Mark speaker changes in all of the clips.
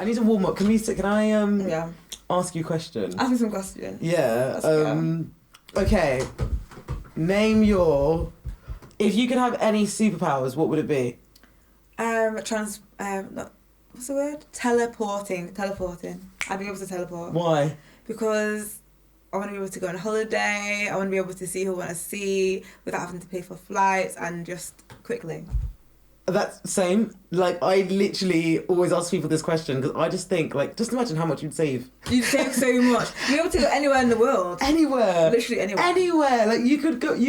Speaker 1: I need to warm up. Can I ask you a question?
Speaker 2: Ask me some questions.
Speaker 1: Yeah. Okay. Name your... If you could have any superpowers, what would it be?
Speaker 2: What's the word? Teleporting. I'd be able to teleport.
Speaker 1: Why?
Speaker 2: Because I want to be able to go on holiday. I want to be able to see who I want to see without having to pay for flights and just quickly.
Speaker 1: That's same. Like, I literally always ask people this question because I just think, like, just imagine how much you'd save.
Speaker 2: You'd save so much. You'd be able to go anywhere in the world.
Speaker 1: Anywhere.
Speaker 2: Literally anywhere.
Speaker 1: Anywhere. Like, you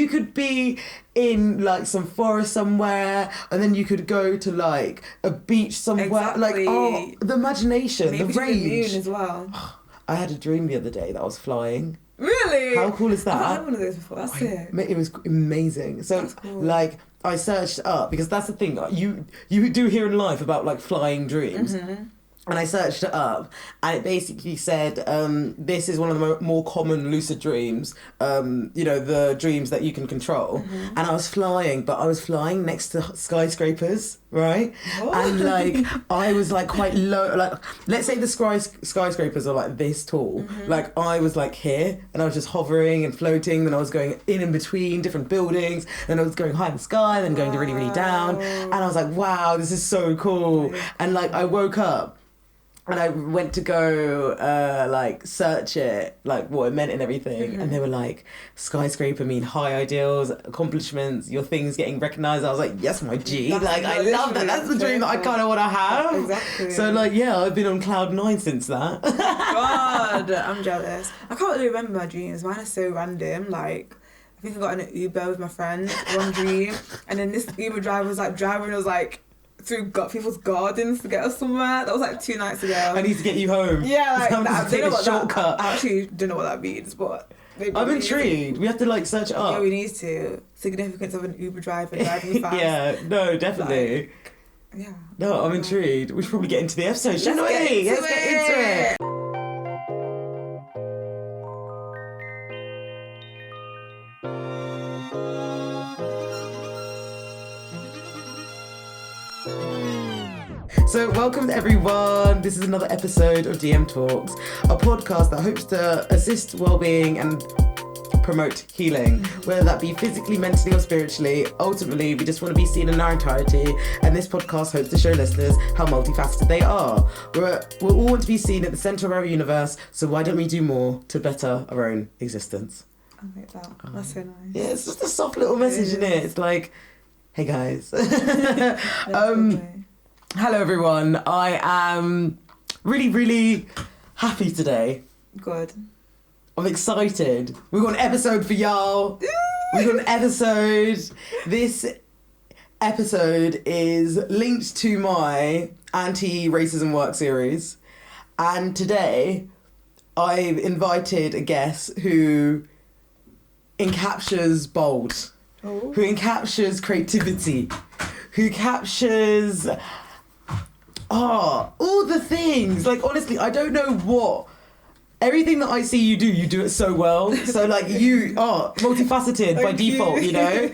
Speaker 1: could be in, like, some forest somewhere, and then you could go to, like, a beach somewhere.
Speaker 2: Exactly.
Speaker 1: Like, the imagination,
Speaker 2: maybe
Speaker 1: the range.
Speaker 2: The moon as well.
Speaker 1: I had a dream the other day that I was flying.
Speaker 2: Really?
Speaker 1: How cool is that?
Speaker 2: I've had one of those before. That's it.
Speaker 1: It was amazing. So,
Speaker 2: that's cool.
Speaker 1: Like, I searched up, because that's the thing, you do hear in life about, like, flying dreams. Mm-hmm. And I searched it up, and it basically said, this is one of the more common lucid dreams, the dreams that you can control. Mm-hmm. And I was flying next to skyscrapers, right? What? And, like, I was, like, quite low, like, let's say the skyscrapers are, like, this tall. Mm-hmm. Like, I was, like, here, and I was just hovering and floating, then I was going in between different buildings, then I was going high in the sky, then going really, really down, and I was like, wow, this is so cool. Right. And, like, I woke up, and I went to go, search it, like, what it meant and everything. Mm-hmm. And they were like, skyscraper mean high ideals, accomplishments, your things getting recognised. I was like, yes, my G.
Speaker 2: That's
Speaker 1: I love that. That's the dream that I kind of want to have.
Speaker 2: Exactly.
Speaker 1: So, I've been on cloud 9 since that.
Speaker 2: God, I'm jealous. I can't really remember my dreams. Mine are so random. Like, I think I got in an Uber with my friend, one dream. And then this Uber driver was, like, driving us, like, through people's gardens to get us somewhere. That was like 2 nights ago.
Speaker 1: I need to get you home.
Speaker 2: Yeah, like
Speaker 1: I don't know what shortcut.
Speaker 2: I actually don't know what that means, but
Speaker 1: I'm intrigued. We have to like search it up.
Speaker 2: Yeah, we need to. Significance of an Uber driver driving fast.
Speaker 1: Yeah, no, definitely.
Speaker 2: Yeah.
Speaker 1: No, I'm intrigued. We should probably get into the episode, shouldn't we? Let's get into it. So welcome everyone, this is another episode of DM Talks, a podcast that hopes to assist well-being and promote healing, whether that be physically, mentally or spiritually. Ultimately, we just want to be seen in our entirety, and this podcast hopes to show listeners how multifaceted they are. We all want to be seen at the centre of our universe, so why don't we do more to better our own existence?
Speaker 2: I like that. That's so nice.
Speaker 1: Yeah, it's just a soft little message, isn't it? It's like, hey guys. Hello everyone, I am really, really happy today.
Speaker 2: Good.
Speaker 1: I'm excited. We've got an episode for y'all. We've got an episode. This episode is linked to my anti-racism work series. And today I've invited a guest who encaptures bold, who encaptures creativity, who captures... all the things. Like, honestly, I don't know what. Everything that I see you do it so well. So, like, you are multifaceted by default, you know?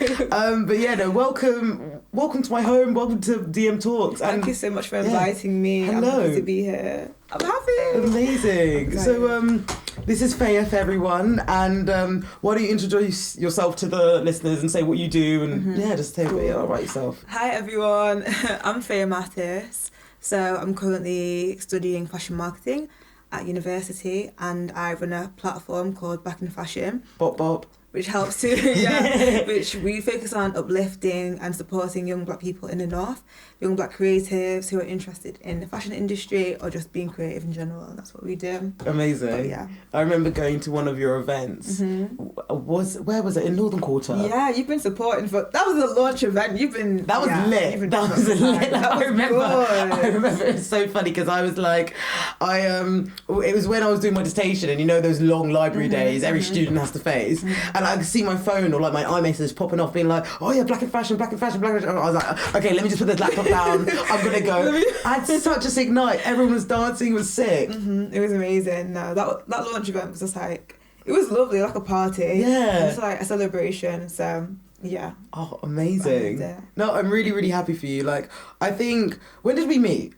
Speaker 1: But yeah, no, welcome to my home. Welcome to DM Talks.
Speaker 2: Thank you so much for inviting me.
Speaker 1: Hello.
Speaker 2: I'm happy to be here. I'm happy.
Speaker 1: Amazing. So, this is Feya for everyone. And why don't you introduce yourself to the listeners and say what you do and, just tell me about yourself.
Speaker 2: Hi, everyone. I'm Feya Mattis. So I'm currently studying fashion marketing at university, and I run a platform called Back in Fashion.
Speaker 1: Bop bop.
Speaker 2: Which helps to, which we focus on uplifting and supporting young black people in the North, young black creatives who are interested in the fashion industry or just being creative in general. That's what we do.
Speaker 1: Amazing.
Speaker 2: But, yeah.
Speaker 1: I remember going to one of your events. Mm-hmm. Where was it? In Northern Quarter?
Speaker 2: Yeah, you've been supporting that was a launch event.
Speaker 1: That was lit. That was lit. I remember it was so funny because I was like, it was when I was doing my dissertation, and you know those long library days every student has to face. And I could see my phone or like my iMessage popping off being like, oh yeah, black and fashion. I was like, okay, let me just put the laptop down. I'm going to go. I had such a sick night. Everyone was dancing. It was sick.
Speaker 2: Mm-hmm. It was amazing. No, that launch event was just like, it was lovely, like a party.
Speaker 1: Yeah.
Speaker 2: It was like a celebration. So, yeah.
Speaker 1: Oh, amazing. No, I'm really, really happy for you. Like, I think, when did we meet?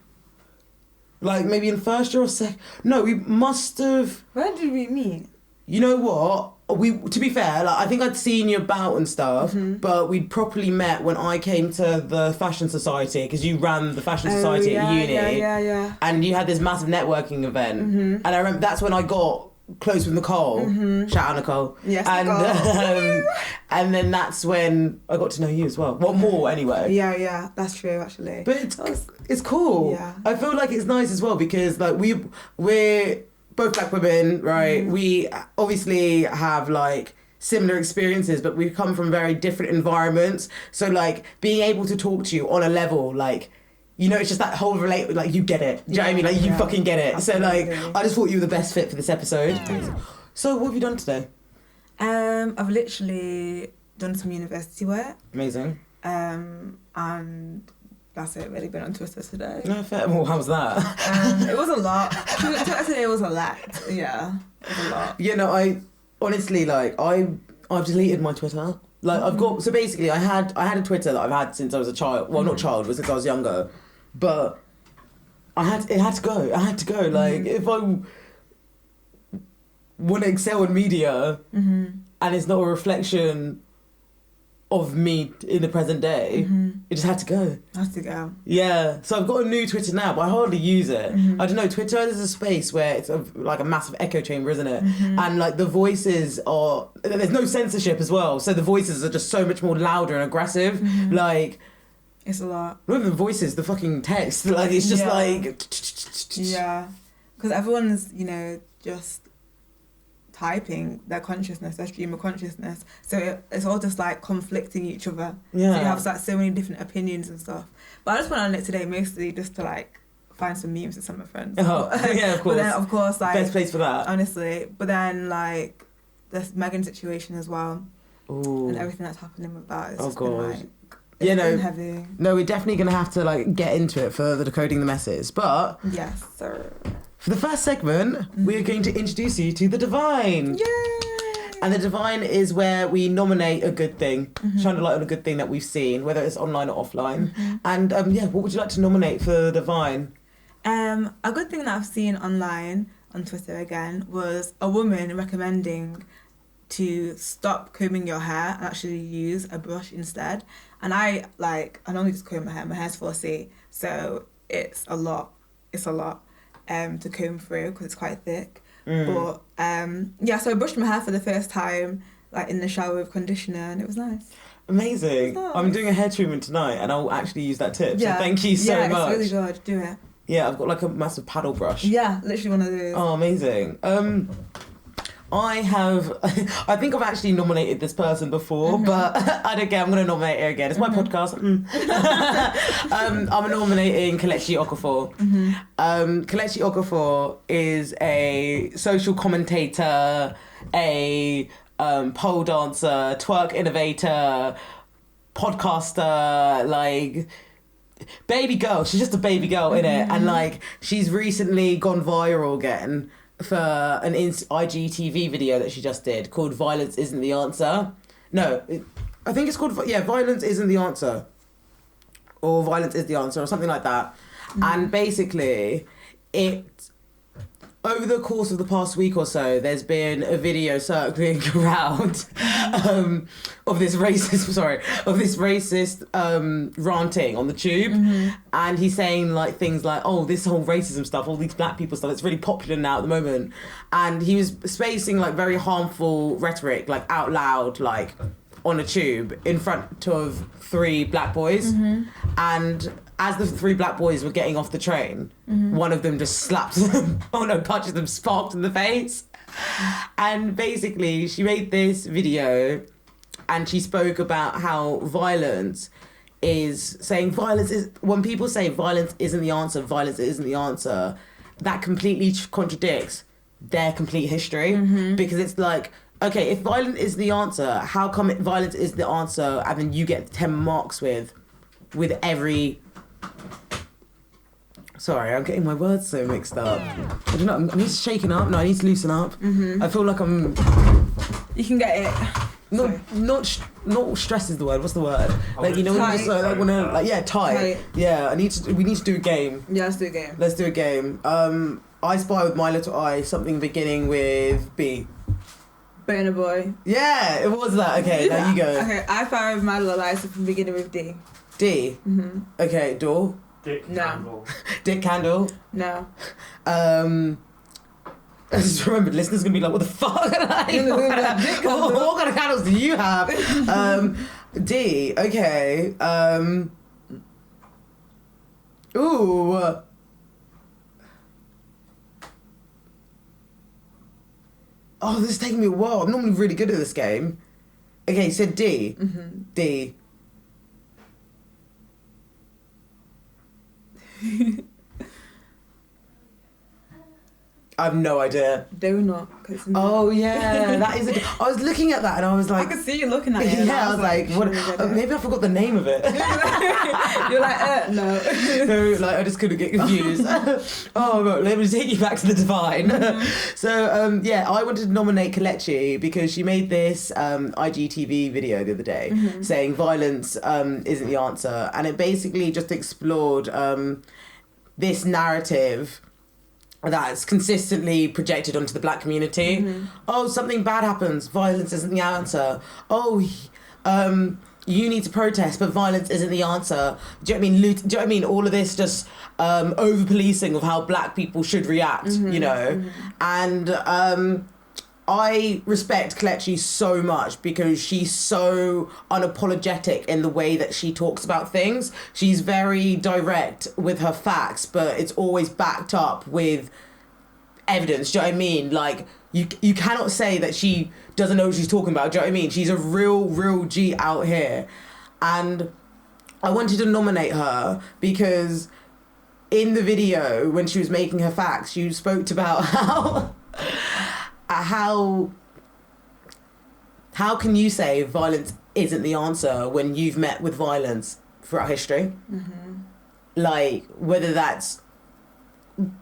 Speaker 1: Like maybe in first year or second. No, we must have.
Speaker 2: Where did we meet?
Speaker 1: You know what? To be fair, like I think I'd seen you about and stuff, but we'd properly met when I came to the Fashion Society because you ran the Fashion Society at uni.
Speaker 2: Yeah.
Speaker 1: And you had this massive networking event, and I remember that's when I got close with Nicole. Shout out Nicole.
Speaker 2: Yes,
Speaker 1: and
Speaker 2: Nicole.
Speaker 1: and then that's when I got to know you as well. Well, more anyway.
Speaker 2: Yeah, that's true actually.
Speaker 1: But it's cool.
Speaker 2: Yeah.
Speaker 1: I feel like it's nice as well because like we're both black women, right? We obviously have like similar experiences, but we come from very different environments. So like being able to talk to you on a level like, you know, it's just that whole like you get it. Do you know what I mean? Like you fucking get it.
Speaker 2: Absolutely.
Speaker 1: So like I just thought you were the best fit for this episode. So what have you done today?
Speaker 2: I've literally done some university work.
Speaker 1: Amazing.
Speaker 2: And that's it, really been on Twitter today.
Speaker 1: No, fair. Well, how was that?
Speaker 2: It was a lot. Twitter today was a lot. Yeah, it was a lot.
Speaker 1: You know, I honestly like I've deleted my Twitter. Like I've got, so basically I had a Twitter that I've had since I was a child. Well, not child, but since I was younger. But it had to go. Like if I want to excel in media and it's not a reflection of me in the present day, it just had to go.
Speaker 2: Has to go.
Speaker 1: Yeah, so I've got a new Twitter now, but I hardly use it. I don't know, Twitter is a space where it's like a massive echo chamber, isn't it? And like the voices are, there's no censorship as well, so the voices are just so much more louder and aggressive. Like,
Speaker 2: it's a lot.
Speaker 1: not even the voices, the fucking text, like it's just like...
Speaker 2: Yeah, because everyone's, you know, just typing their consciousness, their stream of consciousness, so it's all just like conflicting each other.
Speaker 1: Yeah.
Speaker 2: So you have like so many different opinions and stuff. But I just went on it today mostly just to like find some memes with some of my friends.
Speaker 1: Oh, yeah, of course.
Speaker 2: But then of course like
Speaker 1: best place for that.
Speaker 2: Honestly. But then like this Megan situation as well.
Speaker 1: Ooh.
Speaker 2: And everything that's happening with that. It's
Speaker 1: Oh
Speaker 2: just
Speaker 1: god.
Speaker 2: been, like, it's been heavy.
Speaker 1: No, we're definitely gonna have to like get into it for the decoding the messes. But
Speaker 2: yes, sir.
Speaker 1: For the first segment, we're going to introduce you to the Divine.
Speaker 2: Yay!
Speaker 1: And the Divine is where we nominate a good thing, shine a light on a good thing that we've seen, whether it's online or offline. And yeah, what would you like to nominate for the Divine?
Speaker 2: A good thing that I've seen online, on Twitter again, was a woman recommending to stop combing your hair and actually use a brush instead. And I normally just comb my hair. My hair's 4C, so it's a lot to comb through because it's quite thick. But yeah, so I brushed my hair for the first time like in the shower with conditioner, and it was nice.
Speaker 1: Amazing.
Speaker 2: Nice.
Speaker 1: I'm doing a hair treatment tonight and I'll actually use that tip. So thank you so much.
Speaker 2: Yeah, it's really good. Do it.
Speaker 1: Yeah, I've got like a massive paddle brush.
Speaker 2: Yeah, literally one of those.
Speaker 1: Oh, amazing. I think I've actually nominated this person before, but I don't care, I'm going to nominate her again. It's my podcast. I'm nominating Kelechi Okafor. Kelechi Okafor is a social commentator, a pole dancer, twerk innovator, podcaster, like... baby girl. She's just a baby girl, innit? And like, she's recently gone viral again for an IGTV video that she just did called Violence Isn't the Answer. I think it's called, Violence Isn't the Answer. Or Violence Is the Answer, or something like that. And basically, over the course of the past week or so, there's been a video circling around of this racist ranting on the tube, and he's saying like things like, "Oh, this whole racism stuff, all these black people stuff, it's really popular now at the moment," and he was spacing like very harmful rhetoric, like out loud, like on a tube in front of 3 black boys, and as the 3 black boys were getting off the train, one of them just slaps them, punches them sparked in the face. And basically, she made this video and she spoke about how when people say violence isn't the answer, that completely contradicts their complete history. Because it's like, okay, if violence is the answer, how come violence is the answer and then you get 10 marks with every... Sorry, I'm getting my words so mixed up. I don't know, I need to shaken up. No, I need to loosen up. I feel like I'm...
Speaker 2: You can get it.
Speaker 1: Not stress is the word. What's the word? Like, you know, when you just like wanna like tight. Yeah, we need to do a game.
Speaker 2: Yeah, let's do a game.
Speaker 1: I Spy with My Little Eye, something beginning with B.
Speaker 2: Burner Boy.
Speaker 1: Yeah, it was that. Okay, now you go.
Speaker 2: Okay, I Spy with My Little Eye, something beginning with D.
Speaker 1: D. Okay, door.
Speaker 3: Dick Candle.
Speaker 1: Dick Candle.
Speaker 2: No.
Speaker 1: I just remembered listeners are gonna be like, what the fuck? What kind of candles do you have? D. Okay. Ooh. Oh, this is taking me a while. I'm normally really good at this game. Okay, you said D. D. I have no idea.
Speaker 2: Donut.
Speaker 1: Oh yeah, that is. I was looking at that and I was like,
Speaker 2: I could see you looking at it.
Speaker 1: Yeah, I was like, what? Maybe I forgot the name of it.
Speaker 2: You're like, no.
Speaker 1: No, like I just couldn't get confused. Oh, well, let me take you back to the divine. So yeah, I wanted to nominate Kelechi because she made this IGTV video the other day saying violence isn't the answer, and it basically just explored this narrative that's consistently projected onto the black community. Oh, something bad happens, violence isn't the answer. Oh, you need to protest, but violence isn't the answer. Do you know what I mean? Do you know what I mean? All of this just over-policing of how black people should react, you know? And I respect Kelechi so much because she's so unapologetic in the way that she talks about things. She's very direct with her facts, but it's always backed up with evidence. Do you know what I mean? Like, you cannot say that she doesn't know what she's talking about. Do you know what I mean? She's a real G out here. And I wanted to nominate her because in the video, when she was making her facts, she spoke about how can you say violence isn't the answer when you've met with violence throughout history? Like, whether that's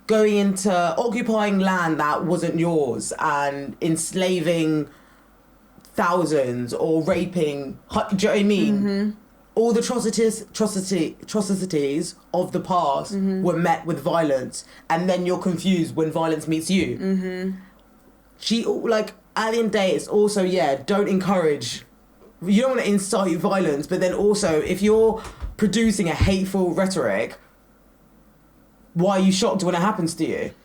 Speaker 1: going into occupying land that wasn't yours and enslaving thousands or raping, do you know what I mean? All the atrocities of the past were met with violence, and then you're confused when violence meets you. She, like, at the end of the day, it's also, don't encourage, you don't want to incite violence, but then also, if you're producing a hateful rhetoric, why are you shocked when it happens to you?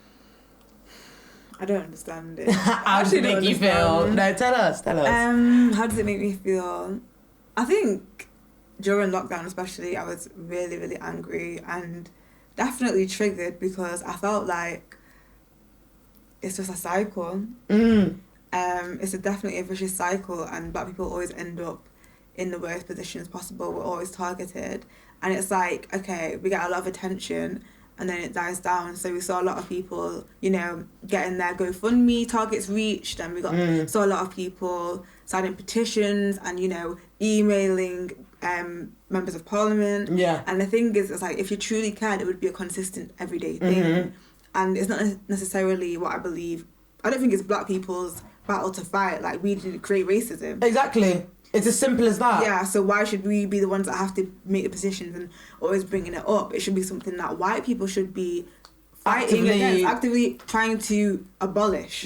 Speaker 2: I don't understand it.
Speaker 1: How does it make you feel? No, tell us.
Speaker 2: How does it make me feel? I think during lockdown especially, I was really, really angry and definitely triggered because I felt like it's just a cycle. It's definitely a vicious cycle, and black people always end up in the worst positions possible. We're always targeted, and it's like, okay, we get a lot of attention and then it dies down. So we saw a lot of people, you know, getting their GoFundMe targets reached, and we saw a lot of people signing petitions and, you know, emailing members of parliament. And the thing is, it's like, if you truly cared, it would be a consistent everyday thing. And it's not necessarily what I believe. I don't think it's black people's battle to fight. Like, we didn't create racism.
Speaker 1: Exactly. It's as simple as that.
Speaker 2: Yeah, so why should we be the ones that have to make the positions and always bringing it up? It should be something that white people should be fighting against, actively trying to abolish.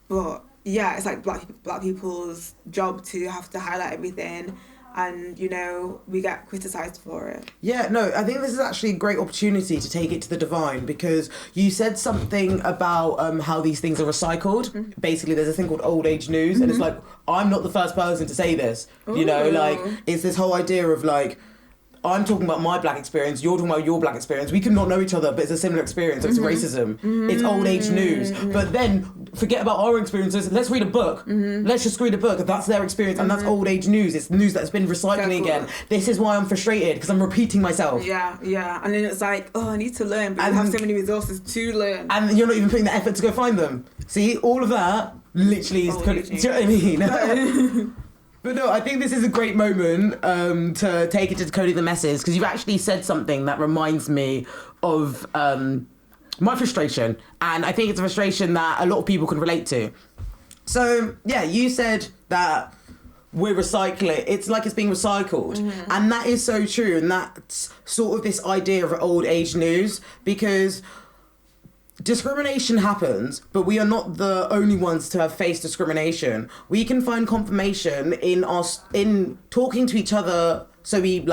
Speaker 2: But yeah, it's like black people's job to have to highlight everything, and, you know, we get criticised for it.
Speaker 1: Yeah, no, I think this is actually a great opportunity to take it to the divine, because you said something about how these things are recycled. Basically, there's a thing called old age news, and it's like, I'm not the first person to say this. You know, like, it's this whole idea of, like, I'm talking about my black experience, you're talking about your black experience. We could not know each other, but it's a similar experience. It's racism. It's old age news. But then forget about our experiences. Let's read a book. Let's just read a book. That's their experience, and that's old age news. It's news that's been recycling again. This is why I'm frustrated, because I'm repeating myself.
Speaker 2: Yeah. And then it's like, oh, I need to learn, but you have so many resources to learn.
Speaker 1: And you're not even putting the effort to go find them. See, all of that literally is... Do you know what I mean? But no, I think this is a great moment to take it to Cody the Messes, because you've actually said something that reminds me of my frustration, and I think it's a frustration that a lot of people can relate to. So, yeah, you said that we're recycling. It's like it's being recycled. And that is so true. And that's sort of this idea of old age news, because discrimination happens, but we are not the only ones to have faced discrimination. We can find confirmation in talking to each other, so we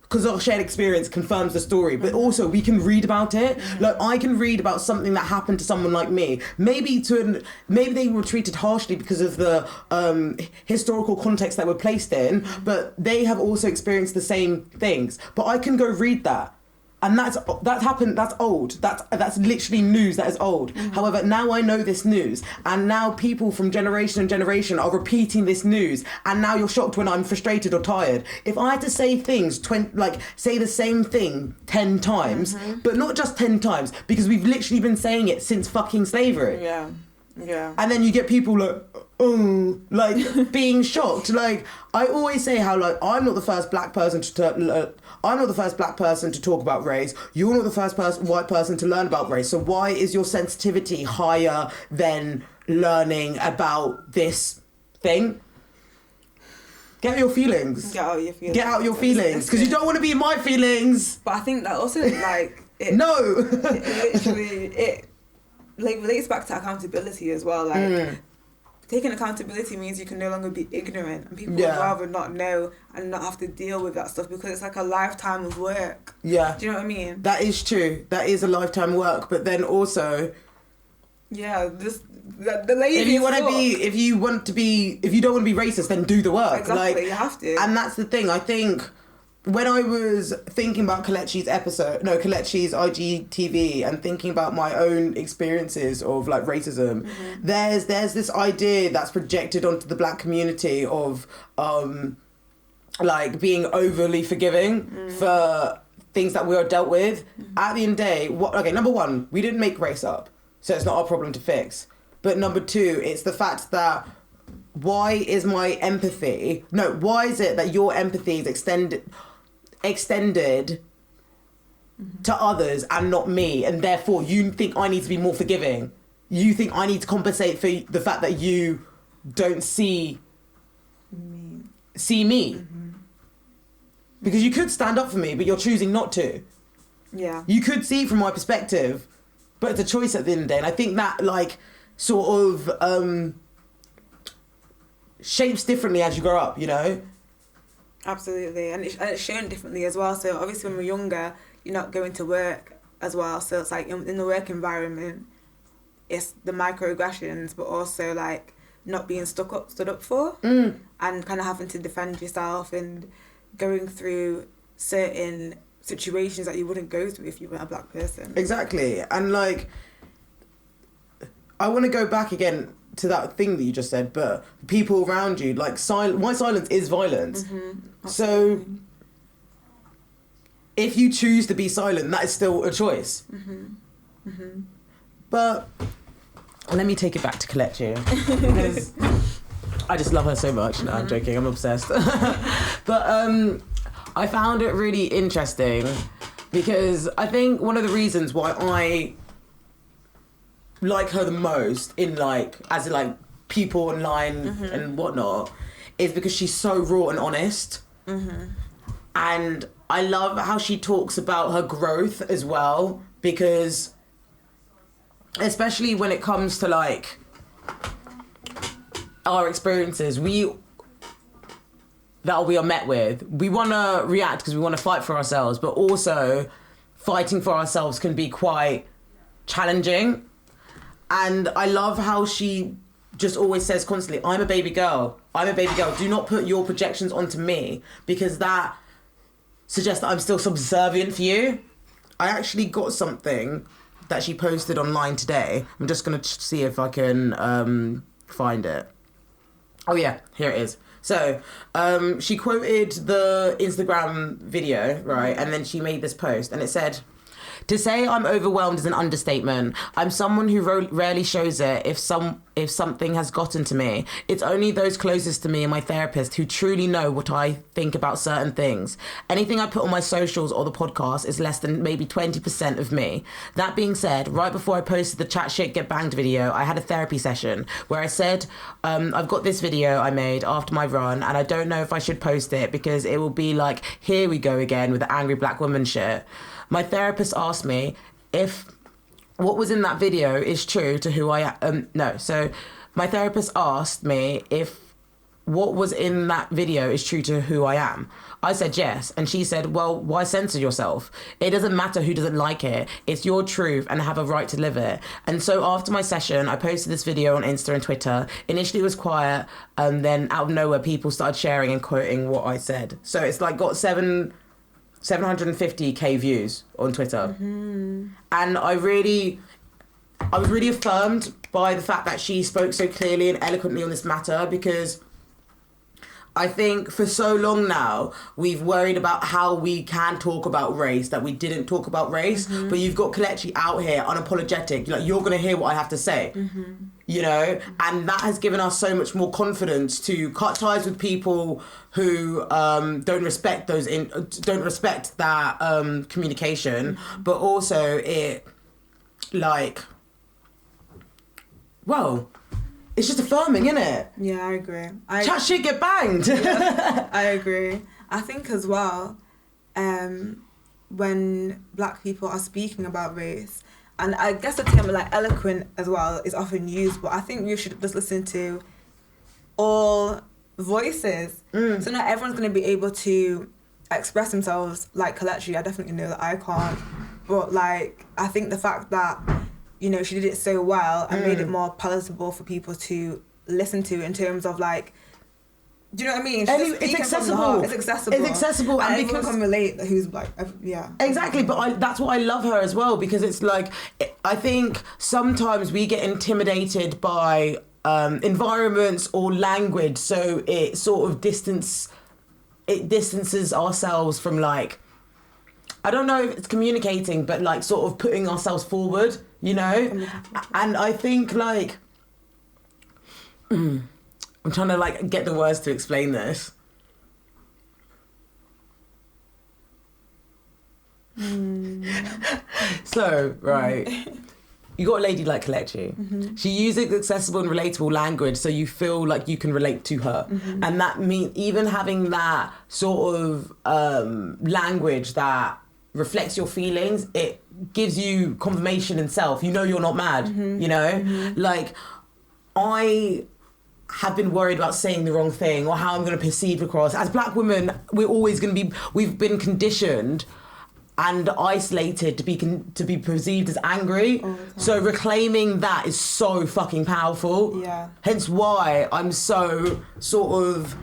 Speaker 1: because our shared experience confirms the story, but also we can read about it. Like, I can read about something that happened to someone like me. Maybe they were treated harshly because of the historical context that we're placed in, but they have also experienced the same things. But I can go read that. And that's happened. That's old. That's literally news that is old. However, now I know this news, and now people from generation and generation are repeating this news. And now you're shocked when I'm frustrated or tired. If I had to say things, say the same thing 10 times, but not just 10 times, because we've literally been saying it since fucking slavery.
Speaker 2: Yeah. Yeah.
Speaker 1: And then you get people being shocked. Like, I always say how I'm not the first black person to talk about race. You're not the first white person to learn about race. So why is your sensitivity higher than learning about this thing? Get out your feelings. Get out your feelings. Because you don't want to be in my feelings.
Speaker 2: But I think that also,
Speaker 1: No!
Speaker 2: it relates back to accountability as well. Taking accountability means you can no longer be ignorant, and people would rather not know and not have to deal with that stuff, because it's like a lifetime of work. Yeah. Do you know what I mean?
Speaker 1: That is true. That is a lifetime work, but then also...
Speaker 2: Yeah, the lady.
Speaker 1: If you don't want to be racist, then do the work.
Speaker 2: Exactly, you have to.
Speaker 1: And that's the thing. I think when I was thinking about Kelechi's IGTV, and thinking about my own experiences of racism, there's this idea that's projected onto the black community of being overly forgiving for things that we are dealt with. At the end of the day, number one, we didn't make race up, so it's not our problem to fix. But number two, it's the fact that why is it that your empathy is extended to others and not me, and therefore you think I need to be more forgiving? You think I need to compensate for the fact that you don't see me? Because you could stand up for me, but you're choosing not to.
Speaker 2: Yeah.
Speaker 1: You could see it from my perspective, but it's a choice at the end of the day. And I think that sort of shapes differently as you grow up, you know?
Speaker 2: Absolutely. And it's shown differently as well. So obviously when we're younger, you're not going to work as well. So it's in the work environment, it's the microaggressions, but also not being stood up for, and kind of having to defend yourself and going through certain situations that you wouldn't go through if you weren't a black person.
Speaker 1: Exactly. And I want to go back again to that thing that you just said, but people around you, white silence is violence. So if you choose to be silent, that is still a choice. But let me take it back to Kelechi, because I just love her so much. No, I'm joking, I'm obsessed. But I found it really interesting, because I think one of the reasons why I like her the most as people online and whatnot is because she's so raw and honest. And I love how she talks about her growth as well, because especially when it comes to our experiences that we are met with, we want to react because we want to fight for ourselves, but also fighting for ourselves can be quite challenging. And I love how she just always says constantly, I'm a baby girl. Do not put your projections onto me, because that suggests that I'm still subservient for you. I actually got something that she posted online today. I'm just going to see if I can find it. Oh yeah, here it is. So she quoted the Instagram video, right? And then she made this post, and it said, "To say I'm overwhelmed is an understatement. I'm someone who rarely shows it. If if something has gotten to me. It's only those closest to me and my therapist who truly know what I think about certain things. Anything I put on my socials or the podcast is less than maybe 20% of me. That being said, right before I posted the Chat Shit Get Banged video, I had a therapy session where I said, I've got this video I made after my run and I don't know if I should post it because it will be like, here we go again with the angry black woman shit. My therapist asked me if what was in that video is true to who I am. So my therapist asked me if what was in that video is true to who I am. I said yes. And she said, well, why censor yourself? It doesn't matter who doesn't like it. It's your truth and have a right to live it. And so after my session, I posted this video on Insta and Twitter. Initially it was quiet. And then out of nowhere, people started sharing and quoting what I said. So it's like got 750k views on Twitter. Mm-hmm. And I was really affirmed by the fact that she spoke so clearly and eloquently on this matter, because I think for so long now we've worried about how we can talk about race, that we didn't talk about race. Mm-hmm. But you've got Kelechi out here unapologetic, like, you're gonna hear what I have to say. Mm-hmm. You know, and that has given us so much more confidence to cut ties with people who don't respect that communication. Mm-hmm. But also it, like, well, it's just affirming, isn't it?
Speaker 2: Yeah, I agree.
Speaker 1: Chat shit get banged.
Speaker 2: Yeah, I agree. I think as well, when black people are speaking about race, and I guess the term like eloquent as well is often used, but I think we should just listen to all voices. So not everyone's going to be able to express themselves like Kelechi. I definitely know that I can't. But like, I think the fact that, you know, she did it so well and made it more palatable for people to listen to in terms of like, do you know what I mean?
Speaker 1: It's accessible.
Speaker 2: It's accessible.
Speaker 1: It's accessible.
Speaker 2: And everyone can relate who's like, yeah.
Speaker 1: Exactly, but that's why I love her as well, because it's like, I think sometimes we get intimidated by environments or language, so it sort of distances ourselves from, like, I don't know if it's communicating, but like sort of putting ourselves forward, you know? And I think like, I'm trying to like get the words to explain this. So, right. You got a lady like Kelechi. Mm-hmm. She uses accessible and relatable language so you feel like you can relate to her. Mm-hmm. And that means even having that sort of language that reflects your feelings, it gives you confirmation in self. You know you're not mad, you know? Mm-hmm. Like, I have been worried about saying the wrong thing or how I'm going to perceive across. As black women, we're always going to be, we've been conditioned and isolated to be perceived as angry. So reclaiming that is so fucking powerful. Yeah. Hence why I'm so sort of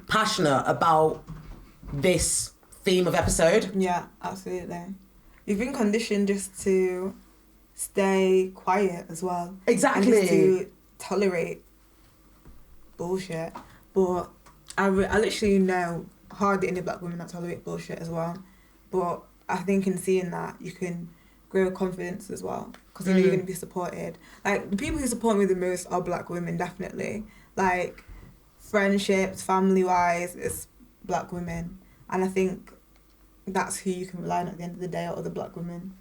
Speaker 1: passionate about this theme of episode.
Speaker 2: Yeah, absolutely. You've been conditioned just to stay quiet as well.
Speaker 1: Exactly.
Speaker 2: And just to tolerate bullshit. But I literally know hardly any black women that tolerate bullshit as well. But I think in seeing that, you can grow confidence as well. Because you know you're going to be supported. Like, the people who support me the most are black women, definitely. Like, friendships, family-wise, it's black women. And I think that's who you can rely on at the end of the day, are other black women.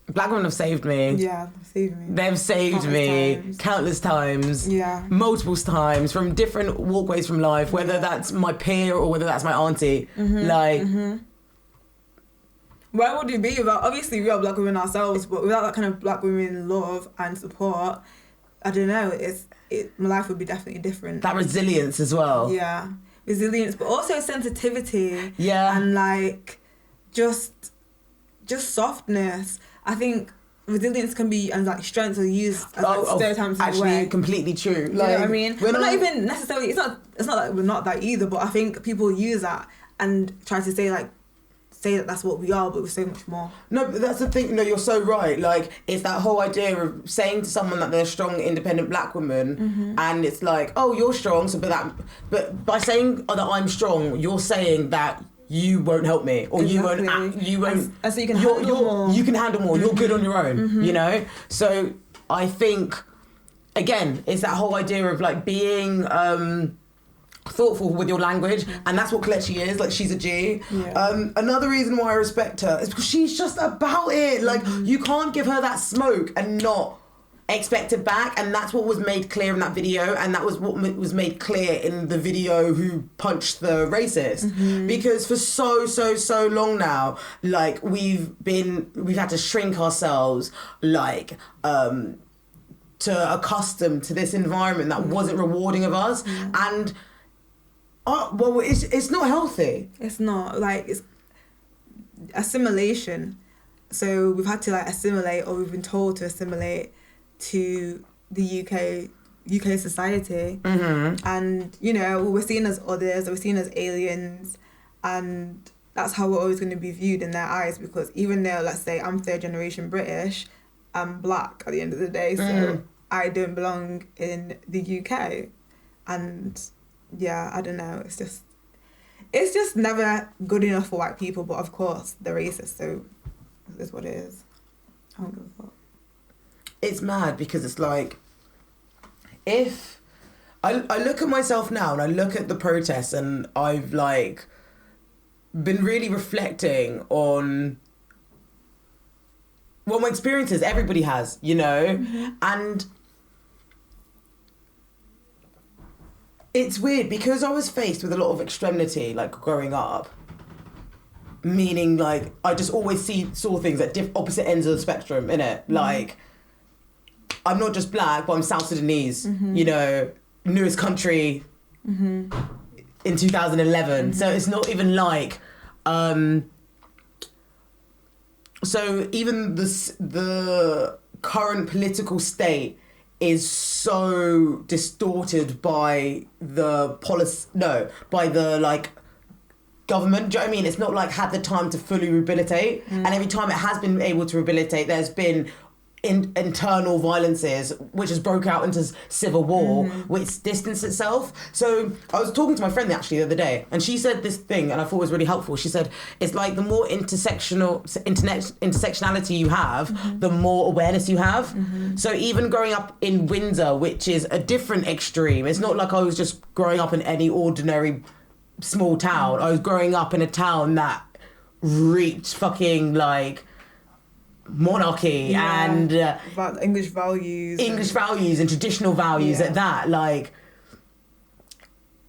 Speaker 1: Black women have saved me.
Speaker 2: Yeah, they've saved me.
Speaker 1: They've saved me countless times.
Speaker 2: Yeah.
Speaker 1: Multiple times, from different walkways from life, whether that's my peer or whether that's my auntie. Mm-hmm. Like... Mm-hmm.
Speaker 2: Where would you be without, obviously we are black women ourselves, but without that kind of black women love and support, I don't know, my life would be definitely different.
Speaker 1: That resilience as well.
Speaker 2: Yeah. Resilience, but also sensitivity.
Speaker 1: Yeah.
Speaker 2: And like, just softness. I think resilience can be, and like strengths are used as like stereotypes in a way.
Speaker 1: Actually, completely true. Like,
Speaker 2: you know what I mean? We're not even necessarily, it's not like we're not that either, but I think people use that and try to say that that's what we are, but we're so much more. No, but
Speaker 1: that's the thing. No, you're so right. Like, it's that whole idea of saying to someone that they're a strong, independent black woman, and it's like, oh, you're strong. So, but by saying that I'm strong, you're saying that you won't help me, or
Speaker 2: exactly.
Speaker 1: you won't.
Speaker 2: And so you can handle more.
Speaker 1: You can handle more. You're good on your own. You know. So I think again, it's that whole idea of like being thoughtful with your language, and that's what Kelechi is. Like, she's a G. Another reason why I respect her is because she's just about it. Like, you can't give her that smoke and not expect it back, and that's what was made clear in that video, and that was what was made clear in the video who punched the racist. Because for so long now, like, we've had to shrink ourselves, like, to accustom to this environment that wasn't rewarding of us, and well, it's not healthy.
Speaker 2: It's not, like, it's assimilation. So we've had to, like, assimilate, or we've been told to assimilate to the UK society, and, you know, we're seen as others, we're seen as aliens, and that's how we're always going to be viewed in their eyes, because even though, let's say, I'm third generation British, I'm black at the end of the day, so I don't belong in the UK. And yeah, I don't know, it's just never good enough for white people, but of course they're racist, so it is what it is. I don't give a fuck.
Speaker 1: It's mad, because it's like, if I look at myself now and I look at the protests, and I've like been really reflecting on, well, my experiences, everybody has, you know, and it's weird because I was faced with a lot of extremity, like, growing up. Meaning, like, I just always saw things at opposite ends of the spectrum, innit? Like, I'm not just black, but I'm South Sudanese, you know, newest country in 2011. So it's not even like, so even the current political state is so distorted by the like government. Do you know what I mean? It's not like had the time to fully rehabilitate, and every time it has been able to rehabilitate, there's been internal violences which has broke out into civil war, which distanced itself. So I was talking to my friend actually the other day, and she said this thing, and I thought it was really helpful. She said it's like the more intersectionality you have, the more awareness you have. So even growing up in Windsor, which is a different extreme, it's not like I was just growing up in any ordinary small town. I was growing up in a town that reached fucking like monarchy and
Speaker 2: English values
Speaker 1: and traditional values at that. Like,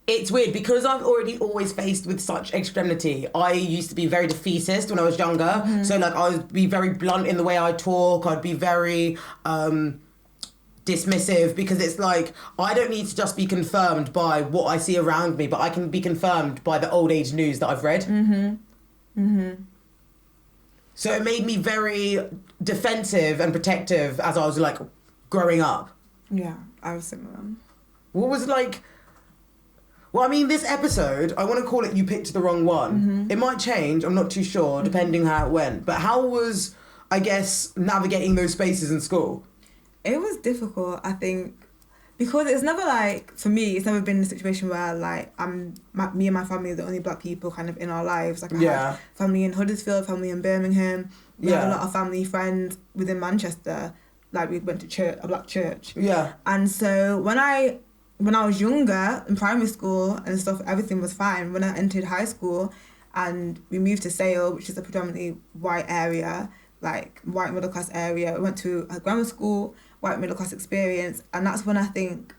Speaker 1: it's weird because I've already always faced with such extremity. I used to be very defeatist when I was younger, so like I would be very blunt in the way I talk. I'd be very dismissive, because it's like I don't need to just be confirmed by what I see around me, but I can be confirmed by the old age news that I've read. So it made me very defensive and protective as I was like growing up.
Speaker 2: Yeah, I was similar.
Speaker 1: What was like? Well, I mean, this episode, I want to call it "You Picked the Wrong One." It might change. I'm not too sure, depending how it went. But how was, I guess, navigating those spaces in school?
Speaker 2: It was difficult, I think, because it's never like, for me, it's never been a situation where like me and my family are the only black people kind of in our lives. Like I have family in Huddersfield, family in Birmingham. We have a lot of family friends within Manchester. Like we went to church, a black church. Yeah. And so when I was younger in primary school and stuff, everything was fine. When I entered high school and we moved to Sale, which is a predominantly white area, like white middle class area. I went to a grammar school, white middle class experience, and that's when I think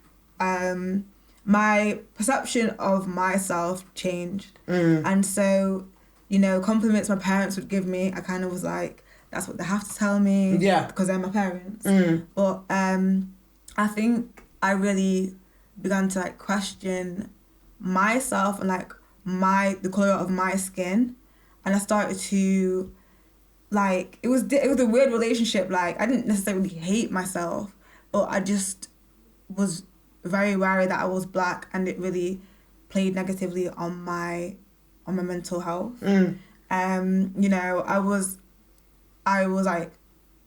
Speaker 2: my perception of myself changed. And so, you know, compliments my parents would give me, I kind of was like, that's what they have to tell me, because they're my parents. But I think I really began to like question myself and like the colour of my skin, and I started to like, it was a weird relationship. Like, I didn't necessarily hate myself, but I just was very wary that I was black, and it really played negatively on my mental health. You know, I was like,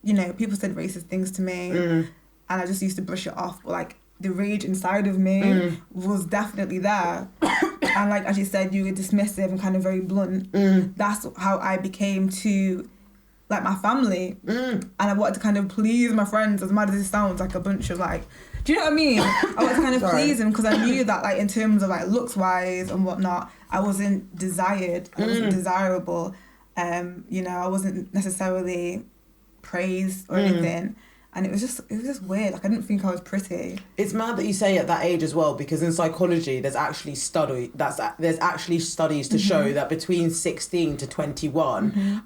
Speaker 2: you know, people said racist things to me, and I just used to brush it off. But like, the rage inside of me was definitely there. And like, as you said, you were dismissive and kind of very blunt. That's how I became to like my family, and I wanted to kind of please my friends. As mad as it sounds, like a bunch of like, do you know what I mean? I wanted to kind of please them because I knew that like in terms of like looks wise and whatnot, I wasn't desired, I wasn't desirable. You know, I wasn't necessarily praised or anything. And it was just weird. Like I didn't think I was pretty.
Speaker 1: It's mad that you say at that age as well, because in psychology there's actually studies to show that between 16 to 21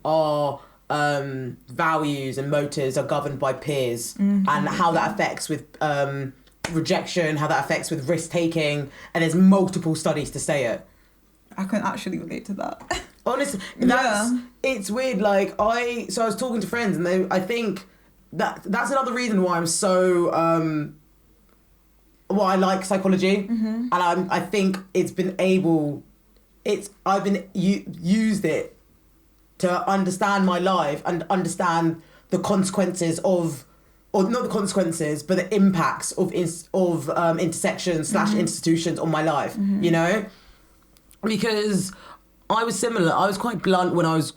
Speaker 1: our values and motives are governed by peers, and how that affects with rejection, how that affects with risk taking, and there's multiple studies to say it.
Speaker 2: I can actually relate to that.
Speaker 1: Honestly, it's weird. Like I was talking to friends, and I think that's another reason why I'm so I like psychology, and I think I've been used it to understand my life and understand the consequences of, or not the consequences, but the impacts of intersections / institutions on my life. You know, because I was similar. I was quite blunt when I was.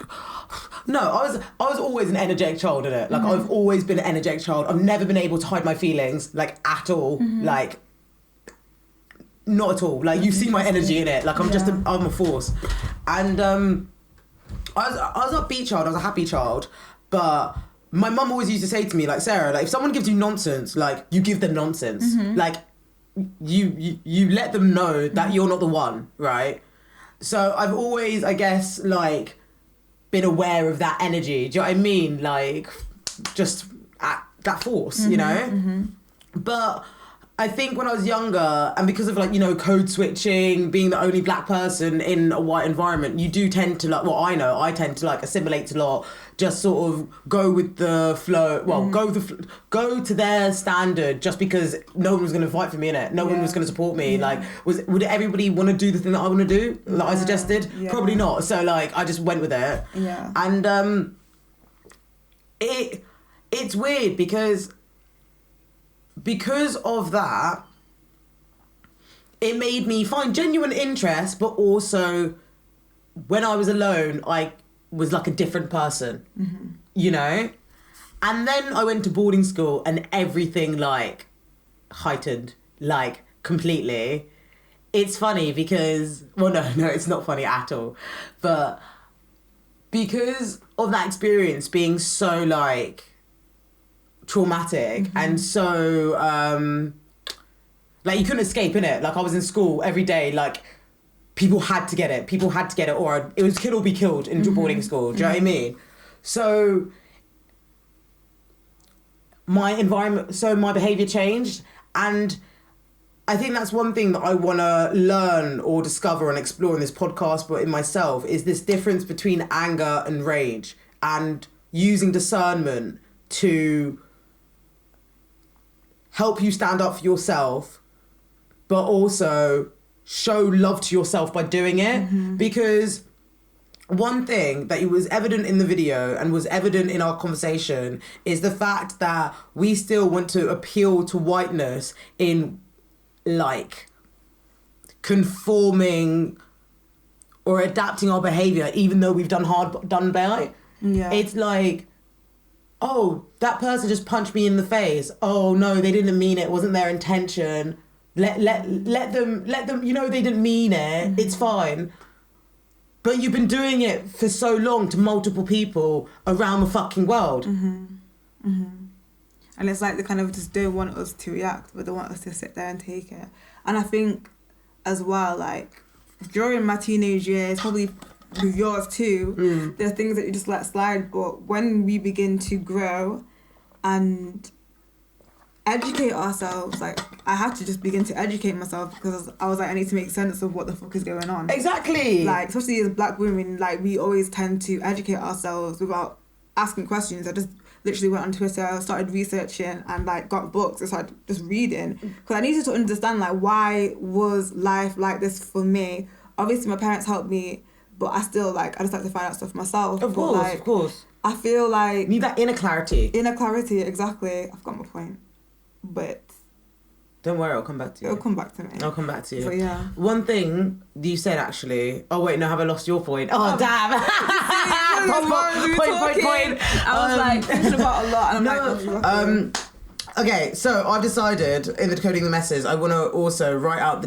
Speaker 1: No, I was always an energetic child, innit? Like I've always been an energetic child. I've never been able to hide my feelings, like at all. Like not at all. Like you see my energy in it. Like I'm I'm a force. And I was a upbeat child. I was a happy child, but my mum always used to say to me, like, Sarah, like if someone gives you nonsense, like you give them nonsense. Like you let them know that you're not the one, right? So I've always, I guess, like been aware of that energy. Do you know what I mean? Like just at that force, you know? But I think when I was younger, and because of like, you know, code switching, being the only black person in a white environment, you do tend to like, well, I tend to like assimilate a lot, just sort of go with the flow, go to their standard just because no one was going to fight for me, innit? No one was going to support me. Like, would everybody want to do the thing that I want to do, that I suggested? Probably not. So like, I just went with it.
Speaker 2: Yeah.
Speaker 1: And it's weird because of that, it made me find genuine interest, but also when I was alone, I was like a different person, you know? And then I went to boarding school and everything like heightened, like completely. It's funny because, well, no, it's not funny at all. But because of that experience being so like traumatic and so like you couldn't escape, innit? Like I was in school every day, like people had to get it, or it was kill or be killed in boarding school. Do you know what I mean? So my behaviour changed, and I think that's one thing that I want to learn or discover and explore in this podcast, but in myself, is this difference between anger and rage, and using discernment to help you stand up for yourself, but also show love to yourself by doing it. Because one thing that was evident in the video and was evident in our conversation is the fact that we still want to appeal to whiteness in like conforming or adapting our behaviour, even though we've done by. It's like, oh, that person just punched me in the face. Oh no, they didn't mean it. It wasn't their intention. Let them, you know, they didn't mean it. It's fine. But you've been doing it for so long to multiple people around the fucking world.
Speaker 2: And it's like they kind of just don't want us to react, but they want us to sit there and take it. And I think as well, like during my teenage years, probably with yours too, there are things that you just let slide. But when we begin to grow and educate ourselves, like I had to just begin to educate myself, because I was like, I need to make sense of what the fuck is going on.
Speaker 1: Exactly.
Speaker 2: Like, especially as black women, like we always tend to educate ourselves without asking questions. I just literally went on Twitter, started researching, and like got books and started just reading, because I needed to understand like, why was life like this for me? Obviously my parents helped me, but I still like, I just like to find out stuff myself.
Speaker 1: Of course.
Speaker 2: I feel like
Speaker 1: need that inner clarity.
Speaker 2: Exactly. I've got my point. But
Speaker 1: Don't worry, I'll come back to you.
Speaker 2: It'll come back to me.
Speaker 1: I'll come back to you.
Speaker 2: But yeah.
Speaker 1: One thing you said actually. Oh wait, no, have I lost your point? Oh damn! Point.
Speaker 2: I was like thinking about a lot, and I'm
Speaker 1: Okay, so I've decided in the Decoding the Messes, I want to also write out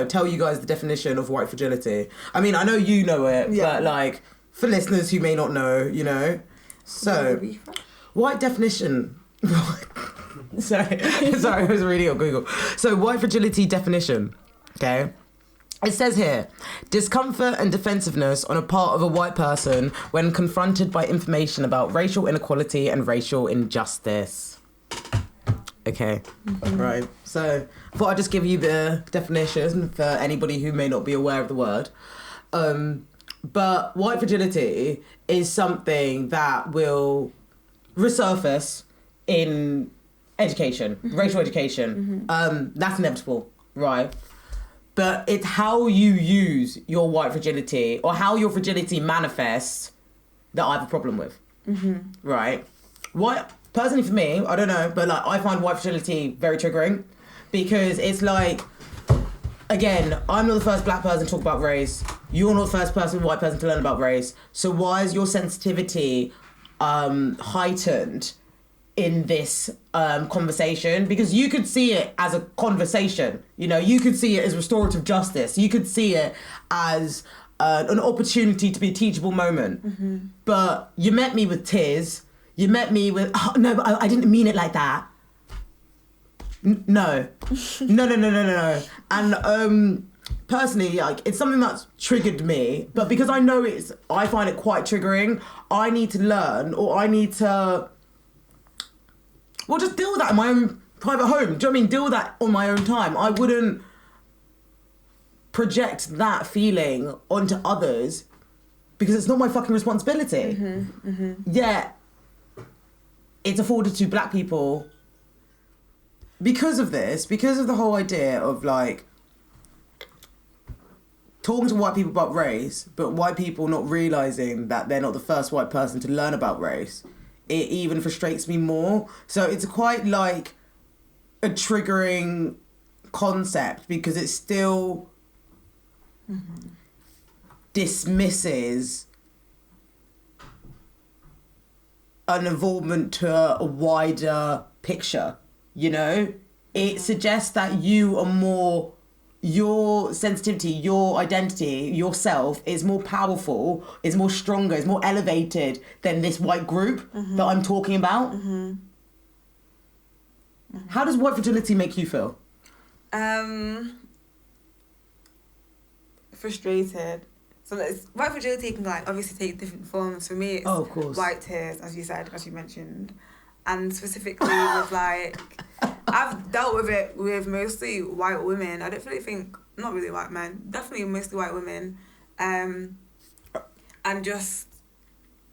Speaker 1: tell you guys the definition of white fragility. I mean, I know you know it, but like for listeners who may not know, you know. So, white definition. Sorry, I was reading on Google. So, white fragility definition, okay? It says here, discomfort and defensiveness on a part of a white person when confronted by information about racial inequality and racial injustice. Okay, right. So, I thought I'd just give you the definition for anybody who may not be aware of the word. But white fragility is something that will resurface in education, racial education. That's inevitable, right? But it's how you use your white fragility or how your fragility manifests that I have a problem with, right? Personally for me, I don't know, but like I find white fragility very triggering because it's like, again, I'm not the first black person to talk about race. You're not the first white person to learn about race. So why is your sensitivity heightened in this conversation? Because you could see it as a conversation. You know, you could see it as restorative justice. You could see it as an opportunity to be a teachable moment. But you met me with tears. You met me with, oh, no, but I didn't mean it like that. No. And personally, like, it's something that's triggered me, but because I know I find it quite triggering, I need to learn, or I need to, well, just deal with that in my own private home. Do you know what I mean? Deal with that on my own time. I wouldn't project that feeling onto others because it's not my fucking responsibility. Yet, it's afforded to black people because of this, because of the whole idea of like talking to white people about race, but white people not realising that they're not the first white person to learn about race. It even frustrates me more. So it's quite like a triggering concept because it still dismisses an involvement to a wider picture, you know? It suggests that you are more, your sensitivity, your identity, yourself is more powerful, is more stronger, is more elevated than this white group that I'm talking about. How does white fragility make you feel?
Speaker 2: Frustrated. So white fragility can like obviously take different forms. For me, it's white tears, as you said, as you mentioned, and specifically with like, I've dealt with it with mostly white women. I don't really think, not really white men, definitely mostly white women, and just,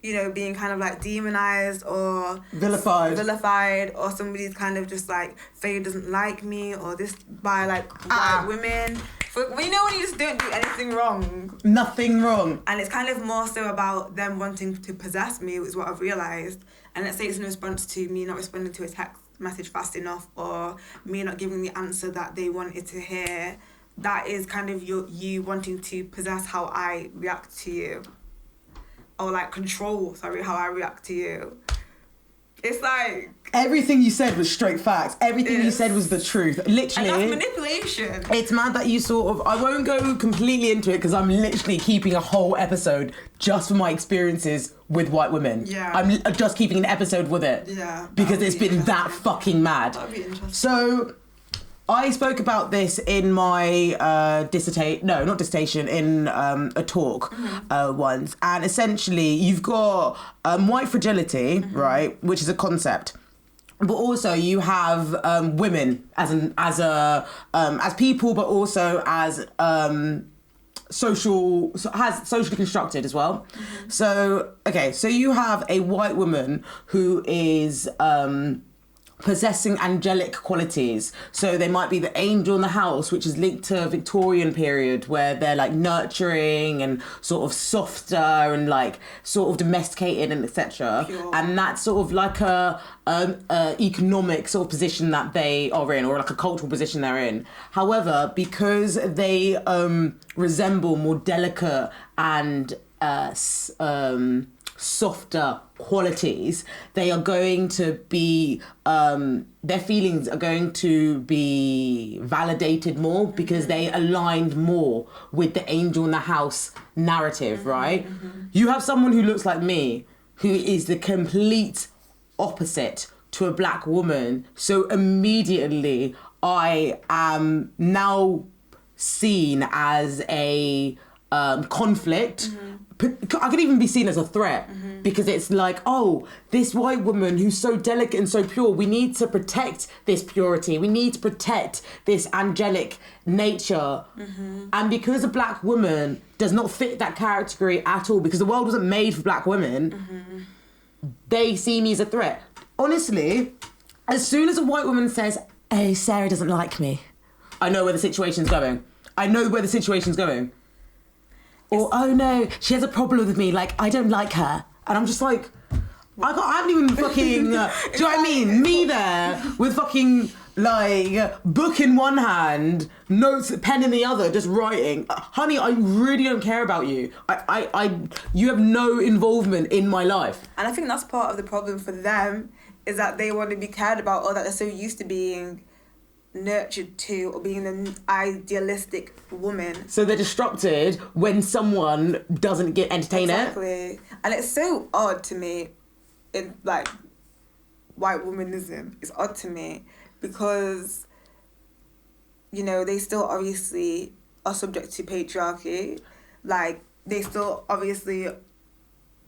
Speaker 2: you know, being kind of like demonized or vilified, or somebody's kind of just like, Feya doesn't like me, or this by like white women. Well, you know when you just don't do anything wrong.
Speaker 1: Nothing wrong.
Speaker 2: And it's kind of more so about them wanting to possess me, is what I've realised. And let's say it's in response to me not responding to a text message fast enough, or me not giving the answer that they wanted to hear. That is kind of you wanting to possess how I react to you. Or like control, how I react to you. It's like...
Speaker 1: Everything you said was straight facts. Everything you said was the truth. Literally.
Speaker 2: And that's manipulation.
Speaker 1: It's mad that you sort of... I won't go completely into it because I'm literally keeping a whole episode just for my experiences with white women.
Speaker 2: Yeah.
Speaker 1: I'm just keeping an episode with it.
Speaker 2: Yeah.
Speaker 1: Because it's been that fucking mad.
Speaker 2: That'd be interesting.
Speaker 1: So... I spoke about this in my in a talk once, and essentially you've got white fragility, right, which is a concept, but also you have women as people, but also as socially constructed as well. So you have a white woman who is possessing angelic qualities. So they might be the angel in the house, which is linked to Victorian period, where they're like nurturing and sort of softer and like sort of domesticated and etc. And that's sort of like a economic sort of position that they are in, or like a cultural position they're in. However, because they resemble more delicate and softer qualities, they are going to be their feelings are going to be validated more because they aligned more with the angel in the house narrative, right? You have someone who looks like me, who is the complete opposite to a black woman, so immediately I am now seen as a conflict. I could even be seen as a threat because it's like, oh, this white woman who's so delicate and so pure, we need to protect this purity. We need to protect this angelic nature. And because a black woman does not fit that category at all, because the world wasn't made for black women, they see me as a threat. Honestly, as soon as a white woman says, hey, Sarah doesn't like me, I know where the situation's going. Or, oh no, she has a problem with me, like, I don't like her. And I'm just like, I haven't even fucking, do you know what I mean? Me there with fucking, like, book in one hand, notes, pen in the other, just writing. Honey, I really don't care about you. You have no involvement in my life.
Speaker 2: And I think that's part of the problem for them, is that they want to be cared about, or that they're so used to being nurtured to, or being an idealistic woman.
Speaker 1: So they're disrupted when someone doesn't get entertain it.
Speaker 2: Exactly. And it's so odd to me, in like white womanism, it's odd to me because, you know, they still obviously are subject to patriarchy. Like, they still obviously,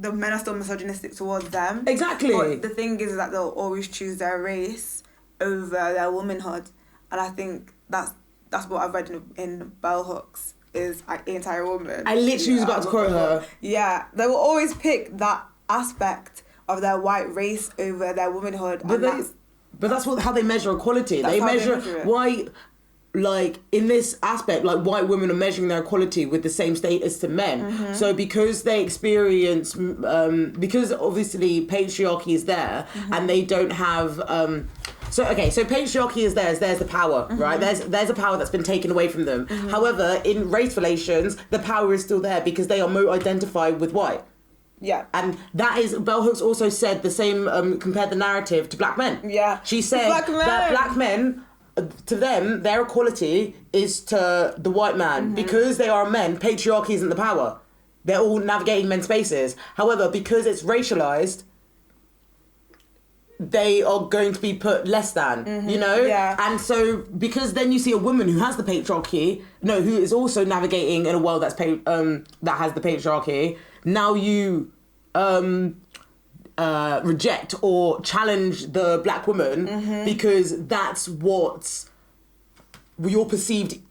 Speaker 2: the men are still misogynistic towards them.
Speaker 1: Exactly.
Speaker 2: But the thing is that they'll always choose their race over their womanhood. And I think that's what I've read in Bell Hooks, is Anti-Woman.
Speaker 1: I literally was about to quote her.
Speaker 2: Yeah, they will always pick that aspect of their white race over their womanhood.
Speaker 1: But that's how they measure equality. They measure white, like, in this aspect, like, white women are measuring their equality with the same status to men. So because they experience, because obviously patriarchy is there, and they don't have, so patriarchy is theirs. There's the power, right? There's a power that's been taken away from them. However, in race relations, the power is still there because they are more identified with white.
Speaker 2: Yeah.
Speaker 1: And that is, Bell Hooks also said the same, compared the narrative to black men.
Speaker 2: Yeah.
Speaker 1: She said that black men, to them, their equality is to the white man. Because they are men, patriarchy isn't the power. They're all navigating men's spaces. However, because it's racialized, they are going to be put less than, you know?
Speaker 2: Yeah.
Speaker 1: And so, because then you see a woman who has the patriarchy, who is also navigating in a world that has the patriarchy, now you reject or challenge the black woman because that's what your perceived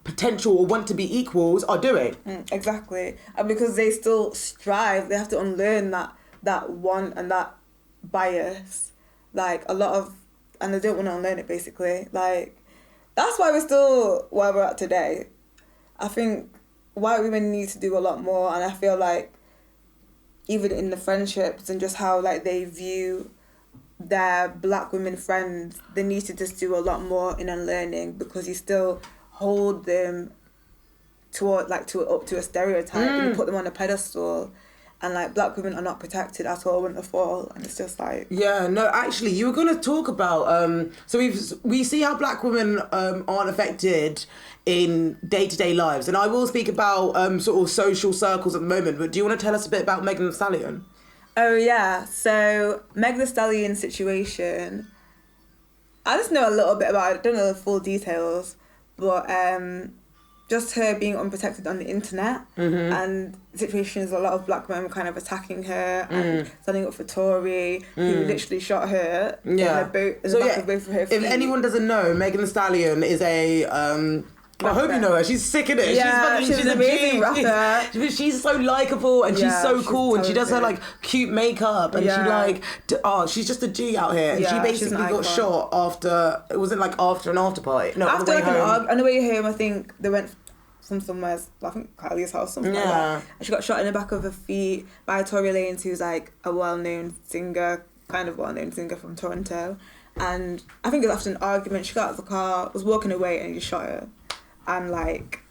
Speaker 1: potential or want to be equals are doing.
Speaker 2: Exactly. And because they still strive, they have to unlearn that want and that bias, like a lot of, and they don't want to unlearn it basically. Like, that's why we're still where we're at today. I think white women need to do a lot more, and I feel like even in the friendships and just how like they view their black women friends, they need to just do a lot more in unlearning, because you still hold them up to a stereotype and you put them on a pedestal. And, like, black women are not protected at all when they fall. And it's just like...
Speaker 1: Yeah, no, actually, you were going to talk about... so we see how black women aren't affected in day-to-day lives. And I will speak about sort of social circles at the moment. But do you want to tell us a bit about Megan Thee Stallion?
Speaker 2: Oh, yeah. So, Megan Thee Stallion's situation... I just know a little bit about it. I don't know the full details. But... just her being unprotected on the internet and situations, a lot of black men were kind of attacking her and standing up for Tory, who literally shot her in the back of both of her feet.
Speaker 1: If anyone doesn't know, Megan Thee Stallion is a I hope you know her. She's sick in it.
Speaker 2: Yeah, she's an amazing rapper.
Speaker 1: She's so likeable and she's so cool and she does her like cute makeup and she like she's just a G out here. And she basically got shot after after an after party. No,
Speaker 2: after on the way home, I think they went from somewhere. I think Kylie's house, something like that. And she got shot in the back of her feet by Tory Lanez, who's like a well-known singer from Toronto. And I think it was after an argument. She got out of the car, was walking away, and he shot her. And like,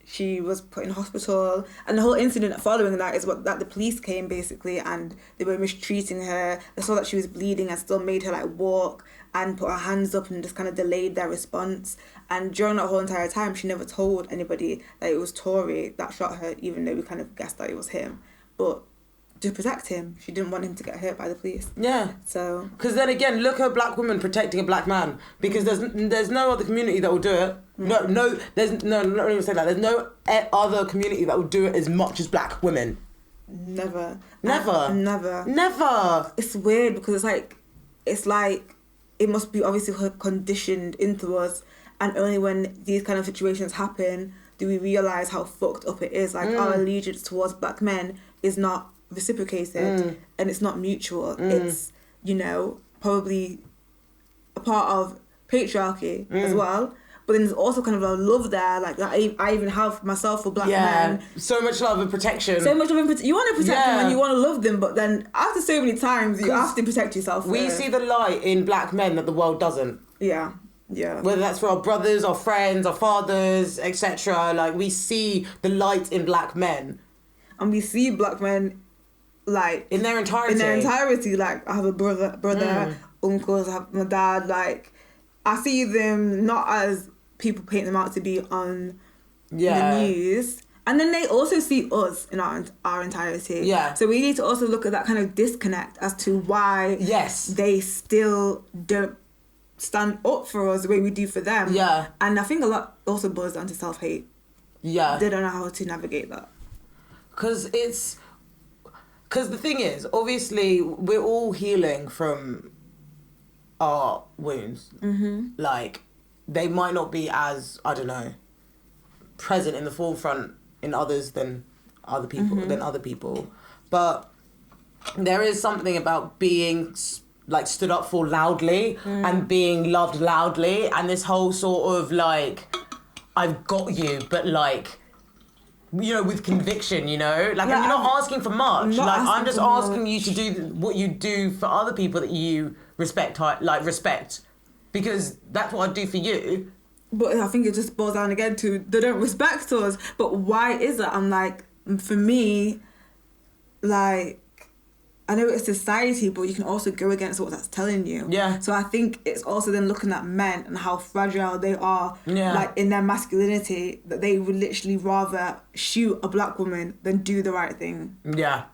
Speaker 2: she was put in hospital. And the whole incident following that is that the police came basically and they were mistreating her. They saw that she was bleeding and still made her like walk and put her hands up and just kind of delayed their response. And during that whole entire time, she never told anybody that it was Tory that shot her, even though we kind of guessed that it was him. But to protect him, she didn't want him to get hurt by the police.
Speaker 1: Yeah.
Speaker 2: So.
Speaker 1: Because then again, look at a black woman protecting a black man. Because there's no other community that will do it. Not even say that. There's no other community that will do it as much as black women.
Speaker 2: Never.
Speaker 1: Never.
Speaker 2: It's weird because it's like it must be obviously conditioned into us, and only when these kind of situations happen do we realise how fucked up it is. Like our allegiance towards black men is not reciprocated and it's not mutual. It's, probably a part of patriarchy as well. But then there's also kind of a love there, like that I even have myself for black men.
Speaker 1: So much love and protection.
Speaker 2: So much love and you want to protect them and you want to love them, but then after so many times, you have to protect yourself.
Speaker 1: We see the light in black men that the world doesn't.
Speaker 2: Yeah.
Speaker 1: Whether that's for our brothers, our friends, our fathers, etc. Like, we see the light in black men.
Speaker 2: And we see black men, like...
Speaker 1: In their entirety.
Speaker 2: Like, I have a brother, uncles, I have my dad, like... I see them not as people paint them out to be on the news. And then they also see us in our entirety.
Speaker 1: Yeah.
Speaker 2: So we need to also look at that kind of disconnect as to why they still don't stand up for us the way we do for them.
Speaker 1: Yeah.
Speaker 2: And I think a lot also boils down to self-hate.
Speaker 1: Yeah.
Speaker 2: They don't know how to navigate that.
Speaker 1: Because the thing is, obviously, we're all healing from our wounds. Like, they might not be as, I don't know, present in the forefront in others than other people. But there is something about being like stood up for loudly and being loved loudly, and this whole sort of like, I've got you, but like, with conviction, like, and you're not asking for much. Like, I'm just asking you to do what you do for other people that you respect, because that's what I do for you.
Speaker 2: But I think it just boils down again to they don't respect us. But why is it? I'm like, for me, like, I know it's society, but you can also go against what that's telling you.
Speaker 1: Yeah.
Speaker 2: So I think it's also then looking at men and how fragile they are, like, in their masculinity, that they would literally rather shoot a black woman than do the right thing.
Speaker 1: Yeah.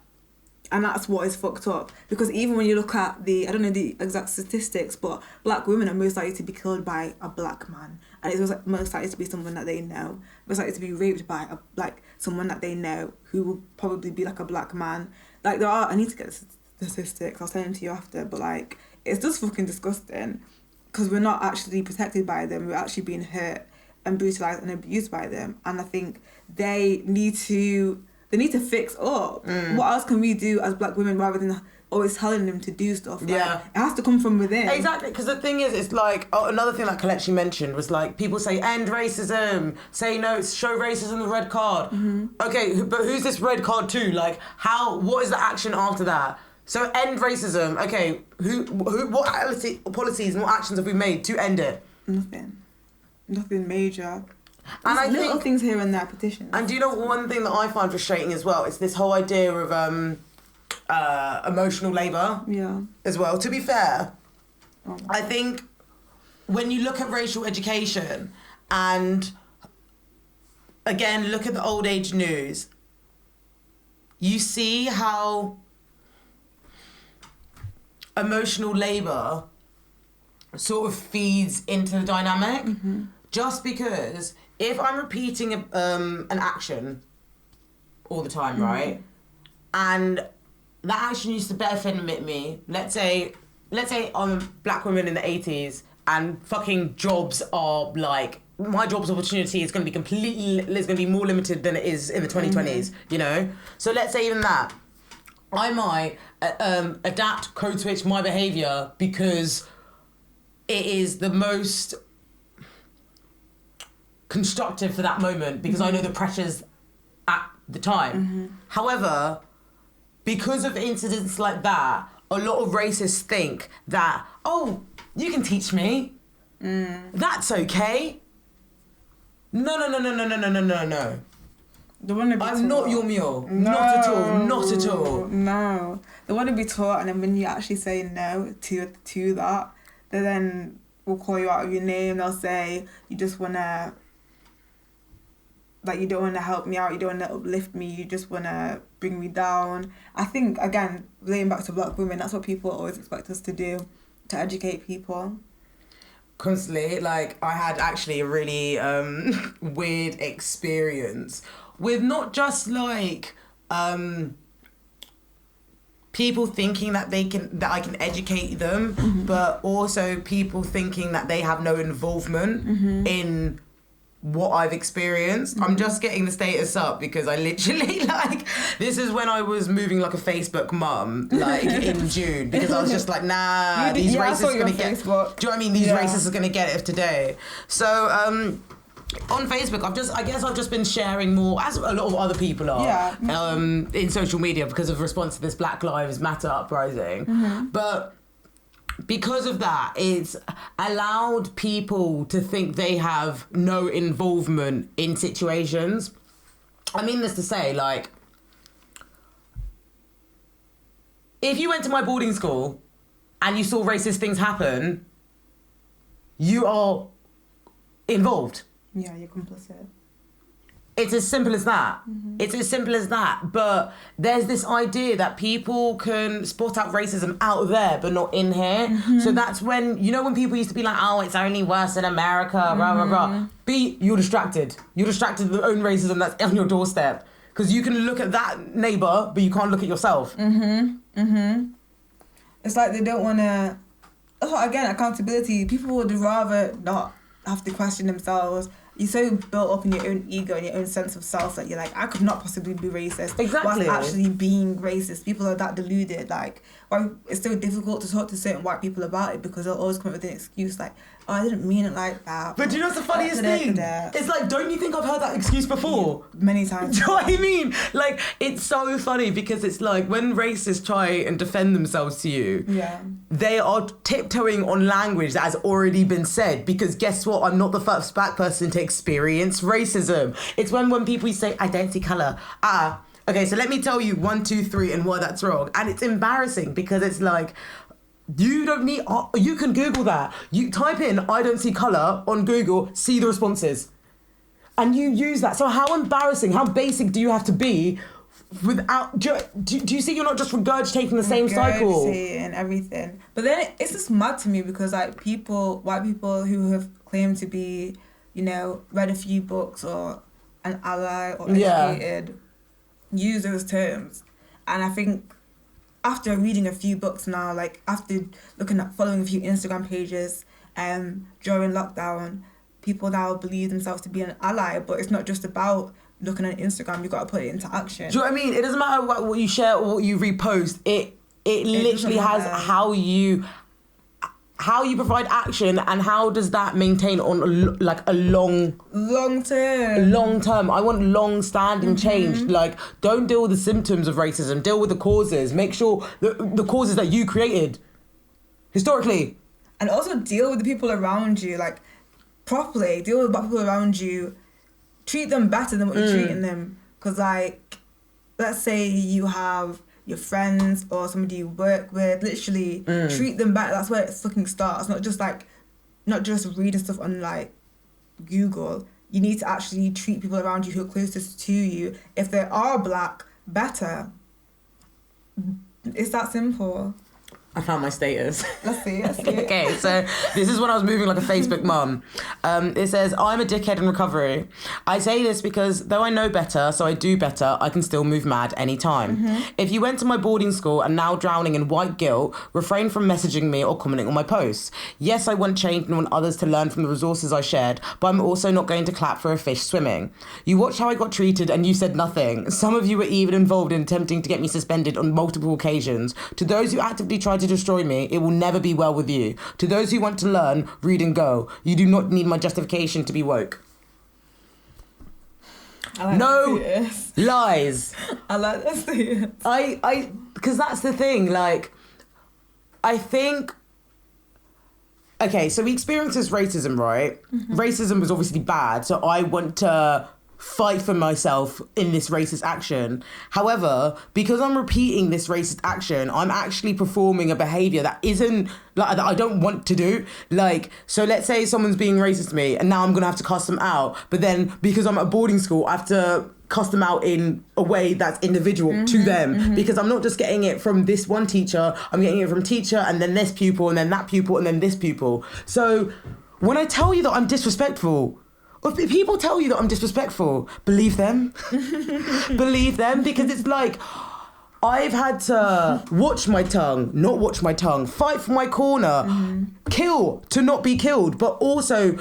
Speaker 2: And that's what is fucked up. Because even when you look at I don't know the exact statistics, but black women are most likely to be killed by a black man. And it's most likely to be someone that they know. Most likely to be raped by someone that they know who will probably be like a black man. Like, I need to get the statistics, I'll send them to you after, but like, it's just fucking disgusting. Because we're not actually protected by them, we're actually being hurt and brutalised and abused by them. And I think they need to fix up. What else can we do as black women rather than always telling them to do stuff? Like, it has to come from within.
Speaker 1: Exactly, because the thing is, it's like, another thing that Kelechi mentioned was like, people say end racism, say no, show racism the red card. Okay, but who's this red card to? Like, what is the action after that? So end racism, okay, what policies and what actions have we made to end it?
Speaker 2: Nothing major.
Speaker 1: And I
Speaker 2: little
Speaker 1: think
Speaker 2: things here and there, petitions.
Speaker 1: And do you know one thing that I find frustrating as well? It's this whole idea of emotional labour.
Speaker 2: Yeah.
Speaker 1: As well. To be fair, I think when you look at racial education and again look at the old age news, you see how emotional labour sort of feeds into the dynamic. Just because if I'm repeating an action all the time, right, and that action used to benefit me, let's say I'm a black woman in the 80s and fucking jobs are like, my jobs opportunity is going to be more limited than it is in the 2020s, you know? So let's say even that. I might adapt, code switch my behaviour because it is the most constructive for that moment because I know the pressures at the time. However, because of incidents like that, a lot of racists think that, oh, you can teach me. That's okay. No.
Speaker 2: They want to be
Speaker 1: I'm not your mule.
Speaker 2: No.
Speaker 1: Not at all.
Speaker 2: No. They want to be taught, and then when you actually say no to that, they then will call you out of your name. They'll say, you just want to, like, you don't want to help me out, you don't want to uplift me, you just want to bring me down. I think, again, relating back to black women, that's what people always expect us to do, to educate people.
Speaker 1: Constantly, like, I had actually a really weird experience with not just like people thinking that I can educate them, but also people thinking that they have no involvement in what I've experienced. I'm just getting the status up because I literally, like, this is when I was moving like a Facebook mum, like in June, because I was just like, nah, these racists are gonna get.
Speaker 2: Facebook.
Speaker 1: Do you know what I mean? These racists are gonna get it today. So on Facebook, I've just been sharing more, as a lot of other people are, in social media because of response to this Black Lives Matter uprising, but. Because of that, it's allowed people to think they have no involvement in situations. I mean this to say, like, if you went to my boarding school and you saw racist things happen, you are involved.
Speaker 2: Yeah, you're complicit.
Speaker 1: It's as simple as that. It's as simple as that. But there's this idea that people can spot out racism out there, but not in here. So that's when, you know, when people used to be like, oh, it's only worse in America, blah, blah, blah. You're distracted. You're distracted with the own racism that's on your doorstep. Because you can look at that neighbour, but you can't look at yourself.
Speaker 2: It's like they don't want to... Again, accountability. People would rather not have to question themselves. You're so built up in your own ego and your own sense of self that you're like, I could not possibly be racist.
Speaker 1: Exactly.
Speaker 2: Whilst actually being racist. People are that deluded. Like, why it's so difficult to talk to certain white people about it because they'll always come up with an excuse like, oh, I didn't mean it like that.
Speaker 1: But do you know what's the funniest thing? It's like, don't you think I've heard that excuse before?
Speaker 2: Yeah, many times.
Speaker 1: Do you know what I mean? Like, it's so funny because it's like when racists try and defend themselves to you, they are tiptoeing on language that has already been said because guess what? I'm not the first black person to experience racism. It's when people say, I don't see colour. Okay, so let me tell you 1, 2, 3 and why that's wrong. And it's embarrassing because it's like, you don't need, you can Google that. You type in, I don't see colour on Google, see the responses. And you use that. So how embarrassing, how basic do you have to be without, do you see you're not just regurgitating the same cycle?
Speaker 2: And everything. But then it's just mad to me because like white people who have claimed to be, you know, read a few books or an ally or educated, use those terms. And I think after reading a few books now, like after following a few Instagram pages during lockdown, people now believe themselves to be an ally, but it's not just about looking at Instagram, you've got to put it into action.
Speaker 1: Do you know what I mean? It doesn't matter what you share or what you repost, it literally has how you provide action and how does that maintain on a long term. I want long-standing change. Like, don't deal with the symptoms of racism, deal with the causes. Make sure the causes that you created historically,
Speaker 2: and also deal with the people around you, like properly deal with the people around you. Treat them better than what you're treating them. Because, like, let's say you have your friends or somebody you work with, literally treat them better. That's where it fucking starts. Not just reading stuff on, like, Google. You need to actually treat people around you who are closest to you, if they are black, better. It's that simple.
Speaker 1: I found my status.
Speaker 2: Let's see.
Speaker 1: Okay, so this is when I was moving like a Facebook mum. It says, I'm a dickhead in recovery. I say this because though I know better, so I do better, I can still move mad anytime. If you went to my boarding school and now drowning in white guilt, refrain from messaging me or commenting on my posts. Yes, I want change and want others to learn from the resources I shared, but I'm also not going to clap for a fish swimming. You watched how I got treated and you said nothing. Some of you were even involved in attempting to get me suspended on multiple occasions. To those who actively tried to destroy me, it will never be well with you. To those who want to learn, read and go. You do not need my justification to be woke. No lies.
Speaker 2: I like that.
Speaker 1: I because that's the thing, like, I think, okay, so we experience this racism, right? Racism was obviously bad, so I want to fight for myself in this racist action. However, because I'm repeating this racist action, I'm actually performing a behaviour that isn't, like, that I don't want to do. Like, so let's say someone's being racist to me and now I'm going to have to cuss them out. But then because I'm at boarding school, I have to cuss them out in a way that's individual to them. Because I'm not just getting it from this one teacher, I'm getting it from teacher and then this pupil and then that pupil and then this pupil. So when I tell you that I'm disrespectful, if people tell you that I'm disrespectful, believe them. Believe them, because it's like, I've had to watch my tongue, not watch my tongue, fight for my corner, kill to not be killed, but also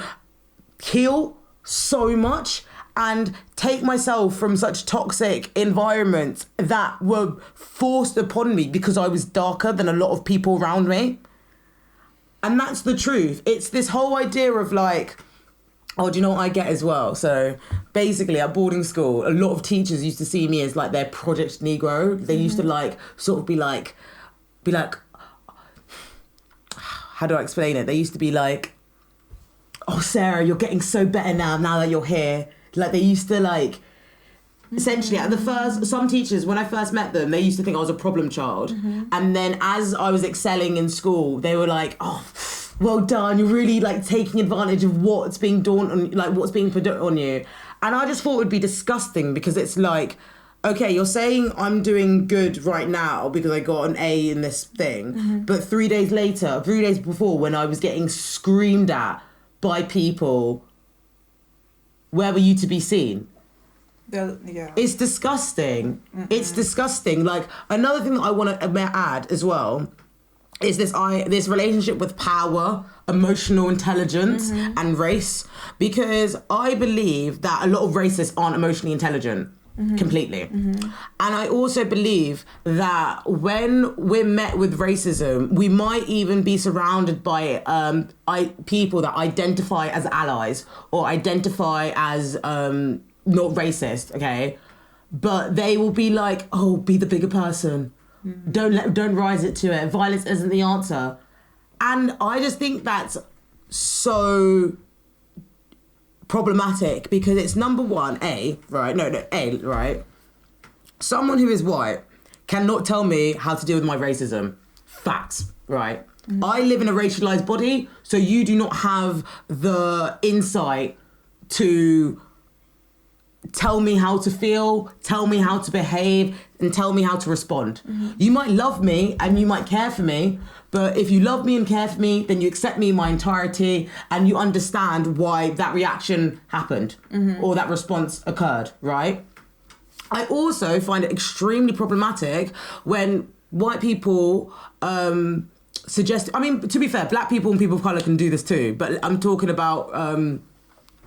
Speaker 1: heal so much and take myself from such toxic environments that were forced upon me because I was darker than a lot of people around me. And that's the truth. It's this whole idea of like, oh, do you know what I get as well? So basically at boarding school, a lot of teachers used to see me as like their Project Negro. They used to like, sort of be like, how do I explain it? They used to be like, oh, Sarah, you're getting so better now that you're here. Like they used to like, essentially at the first, some teachers, when I first met them, they used to think I was a problem child. And then as I was excelling in school, they were like, oh, well done, you're really like taking advantage of what's being done on, like what's being put on you. And I just thought it would be disgusting because it's like, okay, you're saying I'm doing good right now because I got an A in this thing, but 3 days later, 3 days before, when I was getting screamed at by people, where were you to be seen?
Speaker 2: Yeah.
Speaker 1: It's disgusting. It's disgusting. Like, another thing that I want to add as well is this relationship with power, emotional intelligence, and race. Because I believe that a lot of racists aren't emotionally intelligent. Completely. And I also believe that when we're met with racism, we might even be surrounded by people that identify as allies or identify as not racist, okay? But they will be like, oh, be the bigger person. Don't rise it to it. Violence isn't the answer. And I just think that's so problematic because it's number one, right? Someone who is white cannot tell me how to deal with my racism. Facts, right? I live in a racialized body, so you do not have the insight to tell me how to feel, tell me how to behave, and tell me how to respond. You might love me and you might care for me, but if you love me and care for me, then you accept me in my entirety and you understand why that reaction happened or that response occurred, right? I also find it extremely problematic when white people suggest, I mean, to be fair, black people and people of colour can do this too, but I'm talking about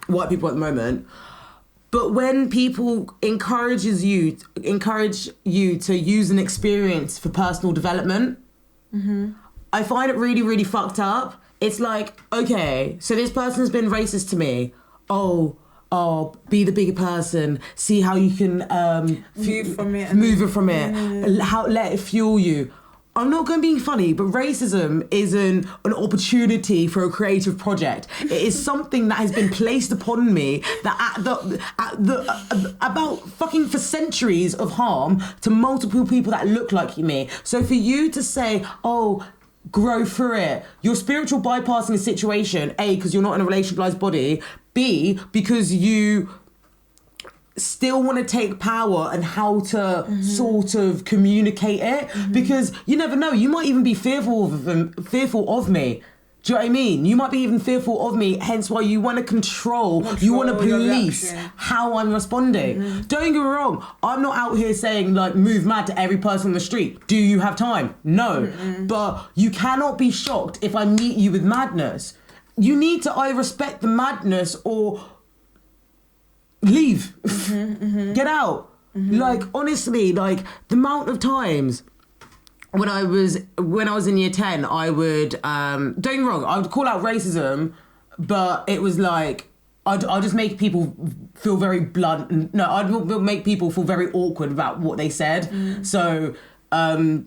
Speaker 1: white people at the moment. But when people encourage you to use an experience for personal development, I find it really, really fucked up. It's like, okay, so this person has been racist to me. Oh, be the bigger person. See how you can move it from it. Let it fuel you. I'm not going to be funny, but racism isn't an opportunity for a creative project. It is something that has been placed upon me that about fucking for centuries of harm to multiple people that look like me. So for you to say, oh, grow through it, you're spiritual bypassing a situation, A, because you're not in a relationalized body, B, because you still want to take power and how to sort of communicate it, because you never know, you might even be fearful of me. Do you know what I mean? You might be even fearful of me, hence why you want to control, you want to police how I'm responding. Don't get me wrong, I'm not out here saying like move mad to every person on the street. Do you have time? No. But you cannot be shocked if I meet you with madness. You need to either respect the madness or leave. Get out. Like, honestly, like the amount of times when I was in year 10, I would, don't get me wrong, I would call out racism, but it was like, I'd just make people feel very blunt. No, I'd make people feel very awkward about what they said. So, I'll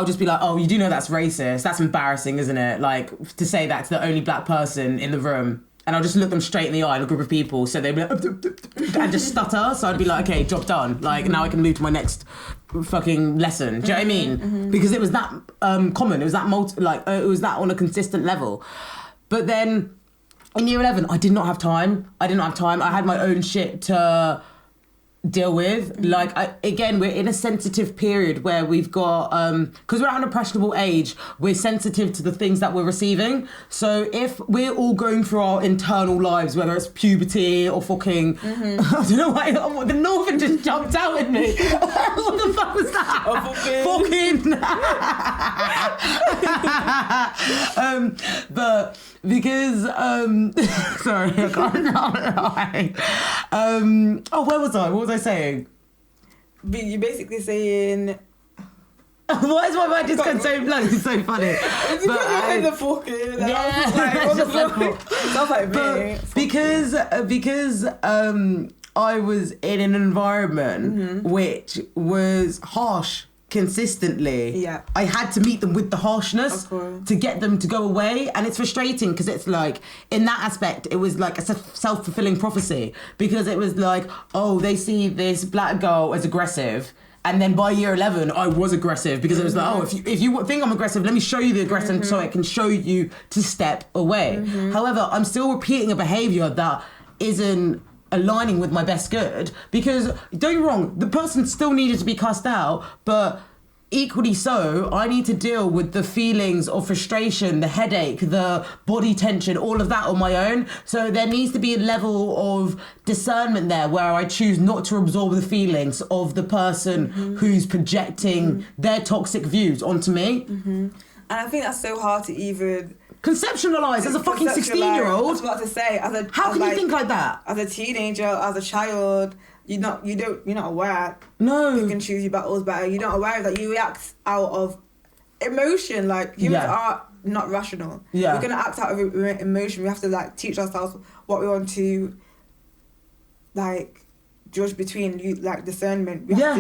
Speaker 1: just be like, oh, you do know that's racist. That's embarrassing, isn't it? Like, to say that to the only black person in the room. And I'll just look them straight in the eye in a group of people. So they'd be like, and just stutter. So I'd be like, okay, job done. Like, now I can move to my next fucking lesson. Do you know what I mean? Because it was that common. It was that it was that on a consistent level. But then in year 11, I did not have time. I had my own shit to deal with. Like, again, we're in a sensitive period where we've got, because we're at an impressionable age, we're sensitive to the things that we're receiving. So if we're all going through our internal lives, whether it's puberty or fucking, I don't know why, the Northern just jumped out at me. What the fuck was that? But because, sorry, I can't remember. Where was I? What was I saying?
Speaker 2: You're basically saying...
Speaker 1: Why is my mind just going so blank? It's so funny.
Speaker 2: It's because you're in the fucking... Sounds like me.
Speaker 1: Because I was in an environment which was harsh consistently.
Speaker 2: Yeah.
Speaker 1: I had to meet them with the harshness to get them to go away, and it's frustrating because it's like, in that aspect, it was like a self-fulfilling prophecy, because it was like, oh, they see this black girl as aggressive, and then by year 11 I was aggressive, because it was like, oh, if you think I'm aggressive, let me show you the aggression so I can show you to step away. However, I'm still repeating a behaviour that isn't aligning with my best good, because don't get me wrong, the person still needed to be cussed out, but equally so, I need to deal with the feelings of frustration, the headache, the body tension, all of that on my own. So there needs to be a level of discernment there where I choose not to absorb the feelings of the person who's projecting their toxic views onto me.
Speaker 2: And I think that's so hard to even
Speaker 1: conceptualize as a fucking 16-year-old.
Speaker 2: I was about to say,
Speaker 1: how can you think like that?
Speaker 2: As a teenager, as a child, you're not aware.
Speaker 1: No.
Speaker 2: You can choose your battles better. You're not aware that you react out of emotion. Like, humans are not rational.
Speaker 1: Yeah.
Speaker 2: We're gonna act out of emotion. We have to like teach ourselves what we want to like judge between. Like discernment. We have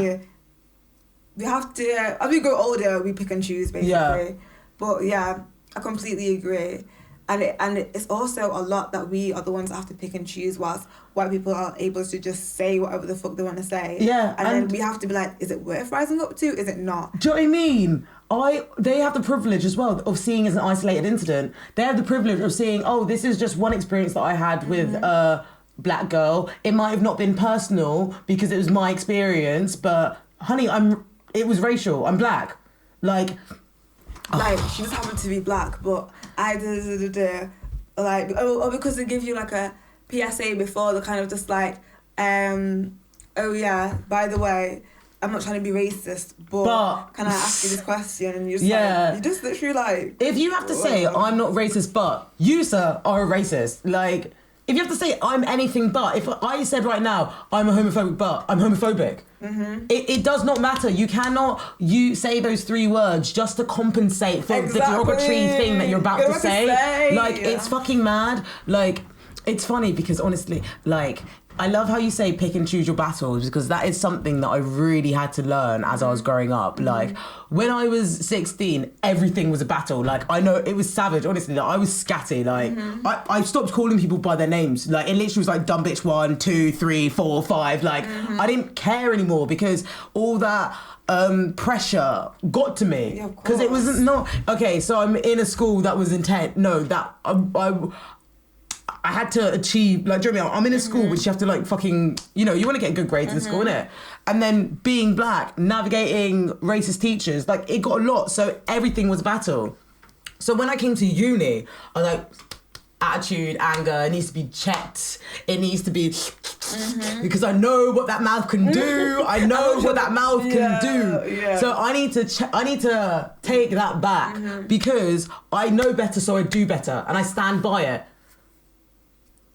Speaker 2: to. As we grow older, we pick and choose basically.
Speaker 1: Yeah.
Speaker 2: But yeah, I completely agree. And it's also a lot that we are the ones that have to pick and choose, whilst white people are able to just say whatever the fuck they want to say.
Speaker 1: Yeah.
Speaker 2: And then we have to be like, is it worth rising up to? Is it not?
Speaker 1: Do you know what I mean? They have the privilege as well of seeing as an isolated incident. They have the privilege of seeing, oh, this is just one experience that I had with a black girl. It might have not been personal because it was my experience, but honey, it was racial. I'm black. Like,
Speaker 2: she just happened to be black, but because they give you like a PSA before, they're kind of just like, oh yeah, by the way, I'm not trying to be racist, but can I ask you this question? And you're just like, you just literally like...
Speaker 1: If you have to say, I'm not racist, but you, sir, are a racist, like... If you have to say I'm anything but, if I said right now I'm a homophobic but I'm homophobic, it does not matter. You cannot say those three words just to compensate for the derogatory thing that you're about to say. It's fucking mad. Like, it's funny because honestly, like, I love how you say pick and choose your battles, because that is something that I really had to learn as I was growing up. Like, when I was 16, everything was a battle. Like, I know it was savage, honestly. Like, I was scatty. Like, I stopped calling people by their names. Like, it literally was like dumb bitch 1, 2, 3, 4, 5. Like, I didn't care anymore because all that pressure got to me. Because it wasn't okay, so I'm in a school that was intent. No, that I had to achieve, like, do you know what I mean? I'm in a school which you have to, like, fucking, you know, you want to get good grades in school, innit? And then being black, navigating racist teachers, like, it got a lot. So everything was a battle. So when I came to uni, I was like, attitude, anger, it needs to be checked. It needs to be because I know what that mouth can do. I know what that mouth can do.
Speaker 2: Yeah.
Speaker 1: So I need to take that back because I know better, so I do better, and I stand by it.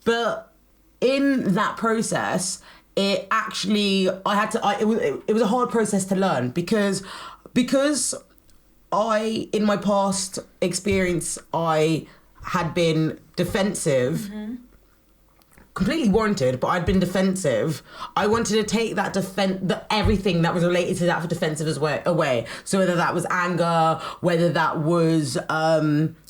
Speaker 1: But in that process, it actually it was a hard process to learn because I, in my past experience, I had been defensive, completely warranted, but I'd been defensive. I wanted to take that everything that was related to that for defensive away. So whether that was anger, whether that was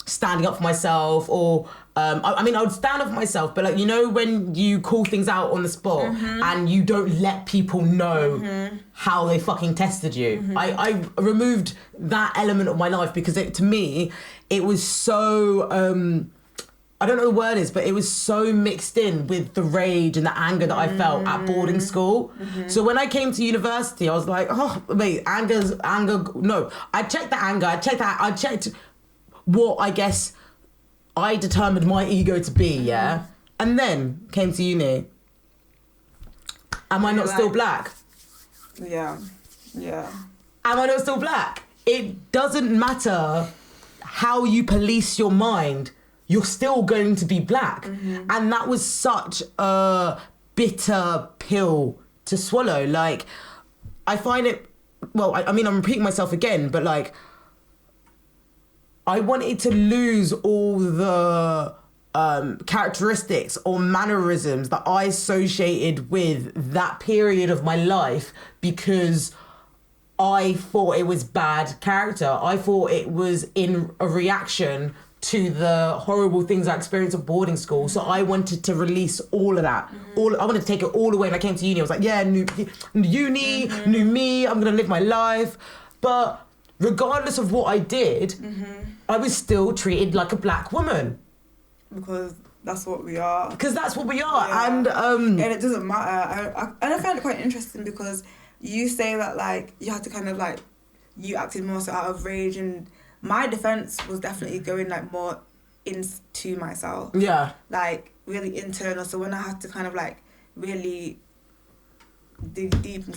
Speaker 1: standing up for myself, or I would stand up for myself, but, like, you know, when you call things out on the spot and you don't let people know how they fucking tested you. I removed that element of my life because to me, it was so, I don't know what the word is, but it was so mixed in with the rage and the anger that I felt at boarding school. So when I came to university, I was like, oh, wait, anger, no. I checked the anger, I checked what I guess I determined my ego to be, yeah? And then came to uni. Am I not still black?
Speaker 2: Yeah. Am
Speaker 1: I not still black? It doesn't matter how you police your mind, you're still going to be black. And that was such a bitter pill to swallow. Like, I find it, well, I'm repeating myself again, but, like, I wanted to lose all the characteristics or mannerisms that I associated with that period of my life because I thought it was bad character. I thought it was in a reaction to the horrible things I experienced at boarding school. So I wanted to release all of that. I wanted to take it all away. When I came to uni, I was like, yeah, new uni, new me, I'm going to live my life. But regardless of what I did, I was still treated like a black woman.
Speaker 2: Because that's what we are.
Speaker 1: Yeah.
Speaker 2: And it doesn't matter. I find it quite interesting because you say that, like, you had to kind of, like, you acted more so out of rage, and my defense was definitely going, like, more into myself.
Speaker 1: Yeah.
Speaker 2: Like, really internal. So when I had to kind of, like, really dig deep and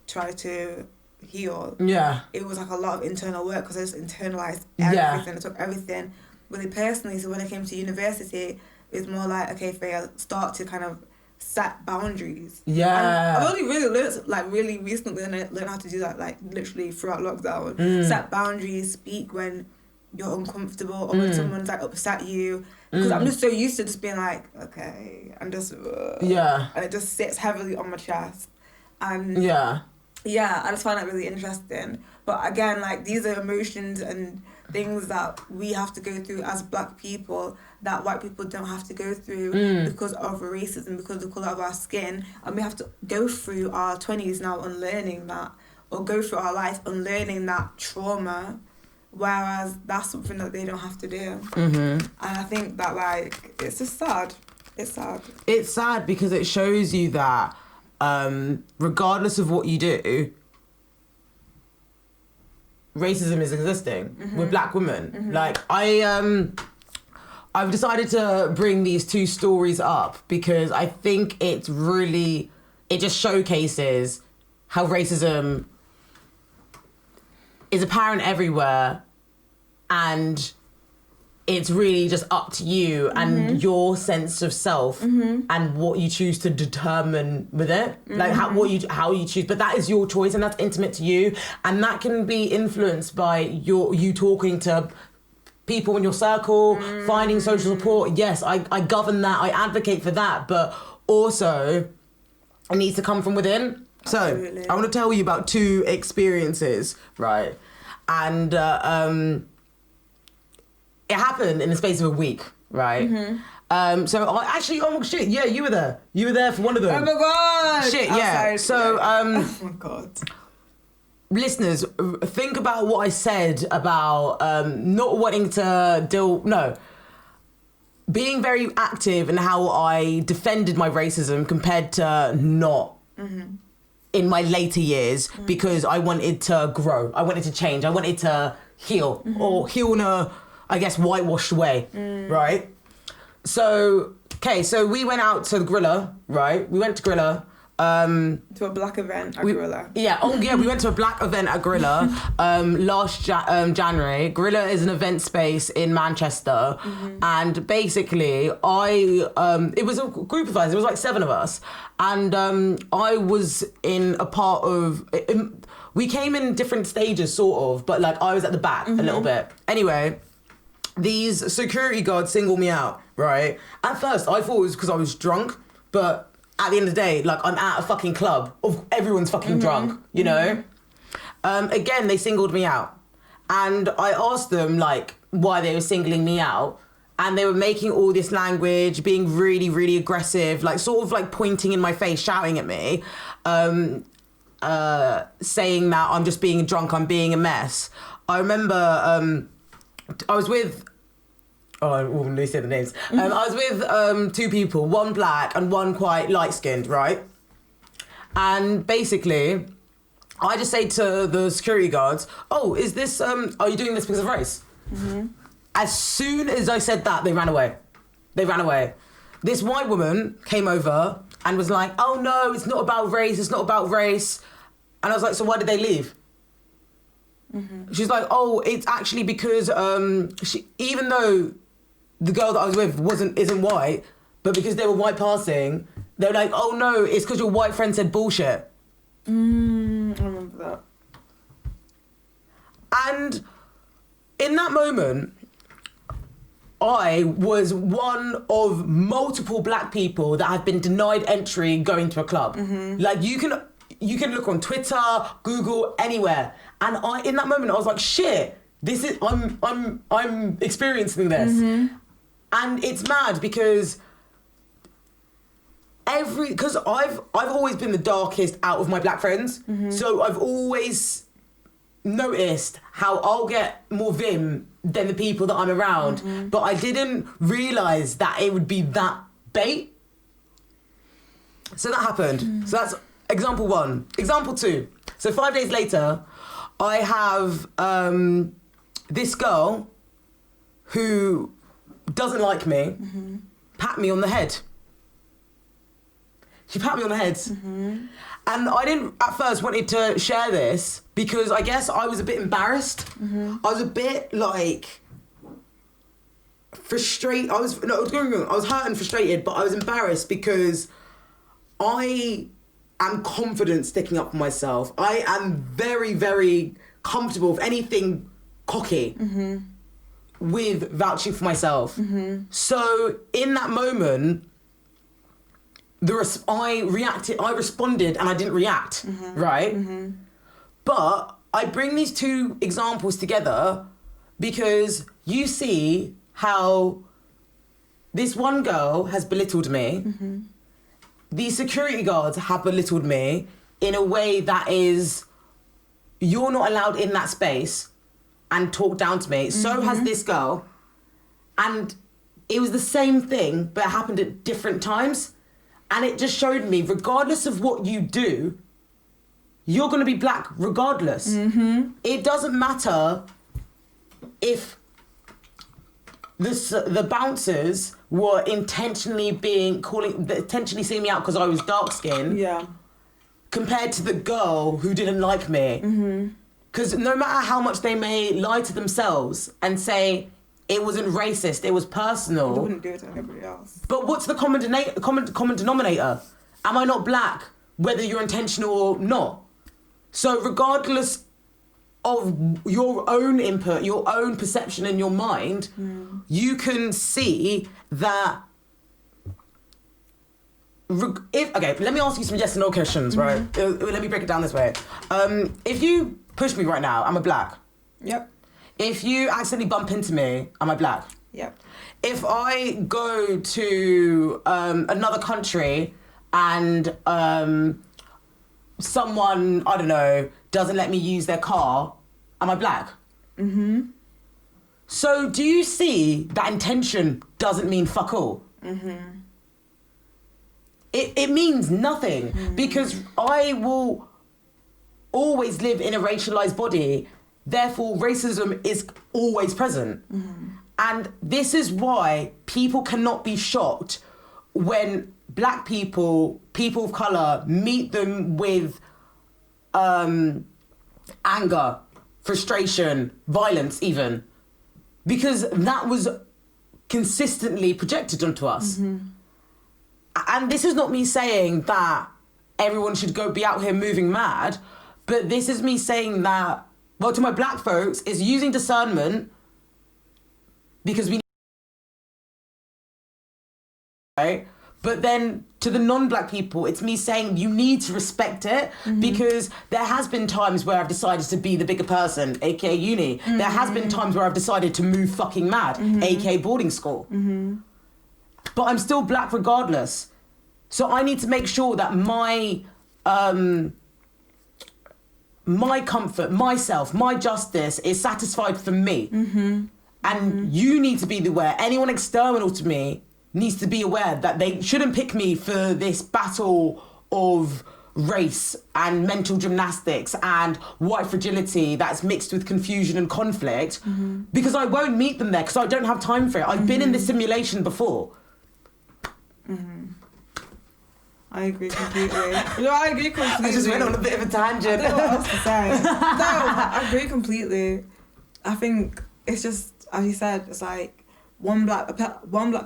Speaker 2: try to heal. Yeah. It was, like, a lot of internal work because I just internalized everything. I took everything really personally. So when I came to university, it was more like, okay, Feya, start to kind of set boundaries. Yeah. And I've only really learned, like, really recently learned how to do that, like, literally throughout lockdown. Set boundaries, speak when you're uncomfortable or when someone's, like, upset you. Because I'm just so used to just being like, okay, I'm just... And it just sits heavily on my chest. And... Yeah, I just find that really interesting. But again, like, these are emotions and things that we have to go through as black people that white people don't have to go through because of racism, because of the colour of our skin. And we have to go through our 20s now unlearning that, or go through our life unlearning that trauma, whereas that's something that they don't have to do. And I think that, like, it's just sad. It's sad.
Speaker 1: It's sad because it shows you that regardless of what you do, racism is existing with black women. Like, I've decided to bring these two stories up because I think it just showcases how racism is apparent everywhere, and it's really just up to you and your sense of self and what you choose to determine with it. Like how you choose, but that is your choice and that's intimate to you, and that can be influenced by you talking to people in your circle, finding social support. Yes, I govern that, I advocate for that, but also it needs to come from within. Absolutely. So I want to tell you about two experiences, right? And it happened in the space of a week, right? Oh shit, yeah, you were there. You were there for one of them.
Speaker 2: Oh my god!
Speaker 1: Shit, yeah. So,
Speaker 2: oh my god.
Speaker 1: Listeners, think about what I said about not wanting to deal... No. being very active in how I defended my racism compared to not in my later years because I wanted to grow. I wanted to change. I wanted to heal or heal in a, I guess, whitewashed way, right? So we went out to the Grilla, right? We went to Grilla.
Speaker 2: To a black event at Gorilla.
Speaker 1: We went to a black event at Gorilla last January. Gorilla is an event space in Manchester, and basically it was a group of us. It was like 7 of us, and I was in a part of. We came in different stages, sort of, but like I was at the back a little bit. Anyway, these security guards singled me out. Right. At first, I thought it was because I was drunk, but at the end of the day, like, I'm at a fucking club of everyone's fucking drunk, you know? Again, they singled me out. And I asked them, like, why they were singling me out. And they were making all this language, being really, really aggressive, like, sort of, like, pointing in my face, shouting at me, saying that I'm just being drunk, I'm being a mess. I remember I was with... Oh, I wouldn't really say the names. I was with 2 people, one black and one quite light-skinned, right? And basically, I just say to the security guards, oh, is this, are you doing this because of race? As soon as I said that, they ran away. This white woman came over and was like, oh no, it's not about race, it's not about race. And I was like, so why did they leave? She's like, oh, it's actually because even though the girl that I was with isn't white, but because they were white passing, they were like, oh no, it's because your white friend said bullshit.
Speaker 2: I remember that.
Speaker 1: And in that moment, I was one of multiple black people that have been denied entry going to a club. Like, you can look on Twitter, Google, anywhere. And in that moment, I was like, shit, this is, I'm experiencing this. And it's mad because I've always been the darkest out of my black friends. So I've always noticed how I'll get more vim than the people that I'm around. But I didn't realise that it would be that bait. So that happened. So that's example 1. Example 2. So 5 days later, I have this girl who doesn't like me, pat me on the head. She pat me on the head. And I didn't at first wanted to share this because I guess I was a bit embarrassed. I was a bit like frustrated. I was hurt and frustrated, but I was embarrassed because I am confident sticking up for myself. I am very, very comfortable, if anything, cocky. With vouching for myself. So in that moment, I responded and I didn't react, right? But I bring these 2 examples together because you see how this one girl has belittled me. These security guards have belittled me in a way that is, you're not allowed in that space and talk down to me. So has this girl. And it was the same thing, but it happened at different times. And it just showed me, regardless of what you do, you're going to be black regardless. It doesn't matter if the bouncers were intentionally seeing me out because I was dark-skinned. Yeah. Compared to the girl who didn't like me. Because no matter how much they may lie to themselves and say it wasn't racist, it was personal.
Speaker 2: They wouldn't do it to anybody else.
Speaker 1: But what's the common denominator? Am I not black, whether you're intentional or not? So regardless of your own input, your own perception in your mind, you can see that... Okay, let me ask you some yes and no questions, right? Let me break it down this way. If you push me right now, am I black?
Speaker 2: Yep.
Speaker 1: If you accidentally bump into me, am I black?
Speaker 2: Yep.
Speaker 1: If I go to another country and someone, doesn't let me use their car, am I black? So do you see that intention doesn't mean fuck all? It means nothing because I will always live in a racialized body. Therefore, racism is always present. And this is why people cannot be shocked when black people of colour, meet them with anger, frustration, violence even. Because that was consistently projected onto us. And this is not me saying that everyone should go be out here moving mad, but this is me saying that, well, to my black folks, is using discernment because we need, right? But then to the non-black people, it's me saying you need to respect it because there has been times where I've decided to be the bigger person, aka uni. There has been times where I've decided to move fucking mad, aka boarding school. But I'm still black regardless. So I need to make sure that my comfort, myself, my justice is satisfied for me. And you need to be aware. Anyone external to me needs to be aware that they shouldn't pick me for this battle of race and mental gymnastics and white fragility that's mixed with confusion and conflict because I won't meet them there because I don't have time for it. I've been in this simulation before.
Speaker 2: I agree completely. I agree completely.
Speaker 1: I just went on a bit of a tangent.
Speaker 2: I don't know what else to say. No, I agree completely. I think it's just, as you said, it's like one black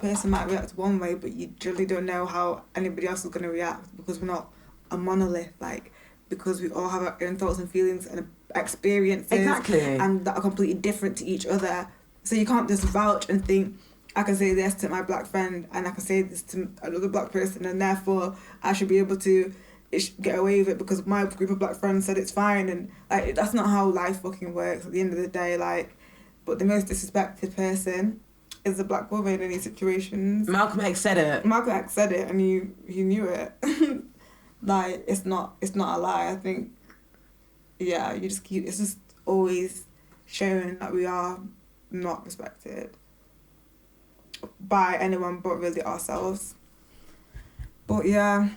Speaker 2: person might react one way, but you really don't know how anybody else is going to react because we're not a monolith. Like, because we all have our own thoughts and feelings and experiences.
Speaker 1: Exactly.
Speaker 2: And that are completely different to each other. So you can't just vouch and think, I can say this to my black friend and I can say this to another black person and therefore I should be able to get away with it because my group of black friends said it's fine. And like, that's not how life fucking works at the end of the day. Like, but the most disrespected person is a black woman in these situations.
Speaker 1: Malcolm X said it.
Speaker 2: Malcolm X said it and he knew it. Like, it's not a lie. I think, yeah, it's just always showing that we are not respected by anyone but really ourselves. But yeah,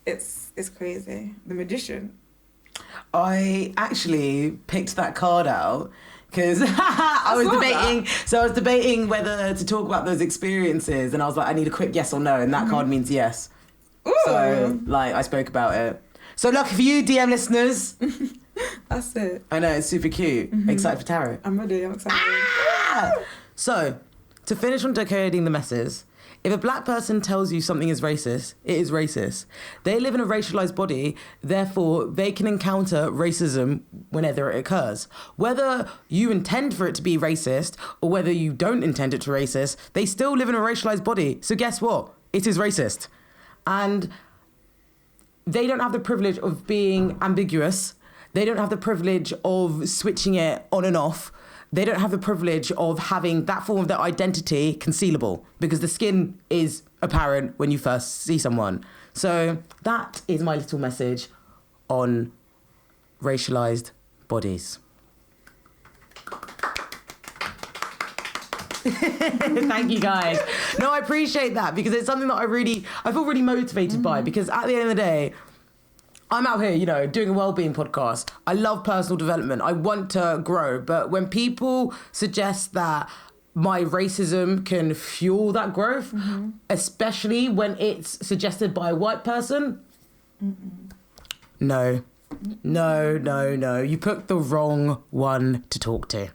Speaker 2: it's crazy. The Magician.
Speaker 1: I actually picked that card out because I was debating whether to talk about those experiences and I was like, I need a quick yes or no, and that card means yes. Ooh. So like I spoke about it. So lucky for you, DM listeners.
Speaker 2: That's it.
Speaker 1: I know, it's super cute. Excited for tarot?
Speaker 2: I'm ready, I'm excited.
Speaker 1: So, to finish on decoding the messes, if a black person tells you something is racist, it is racist. They live in a racialized body, therefore they can encounter racism whenever it occurs. Whether you intend for it to be racist or whether you don't intend it to be racist, they still live in a racialized body. So guess what? It is racist. And they don't have the privilege of being ambiguous. They don't have the privilege of switching it on and off. They don't have the privilege of having that form of their identity concealable because the skin is apparent when you first see someone. So that is my little message on racialized bodies. Thank you guys. No, I appreciate that because it's something that I feel really motivated by because at the end of the day, I'm out here, doing a wellbeing podcast. I love personal development. I want to grow. But when people suggest that my racism can fuel that growth, especially when it's suggested by a white person, No. You picked the wrong one to talk to.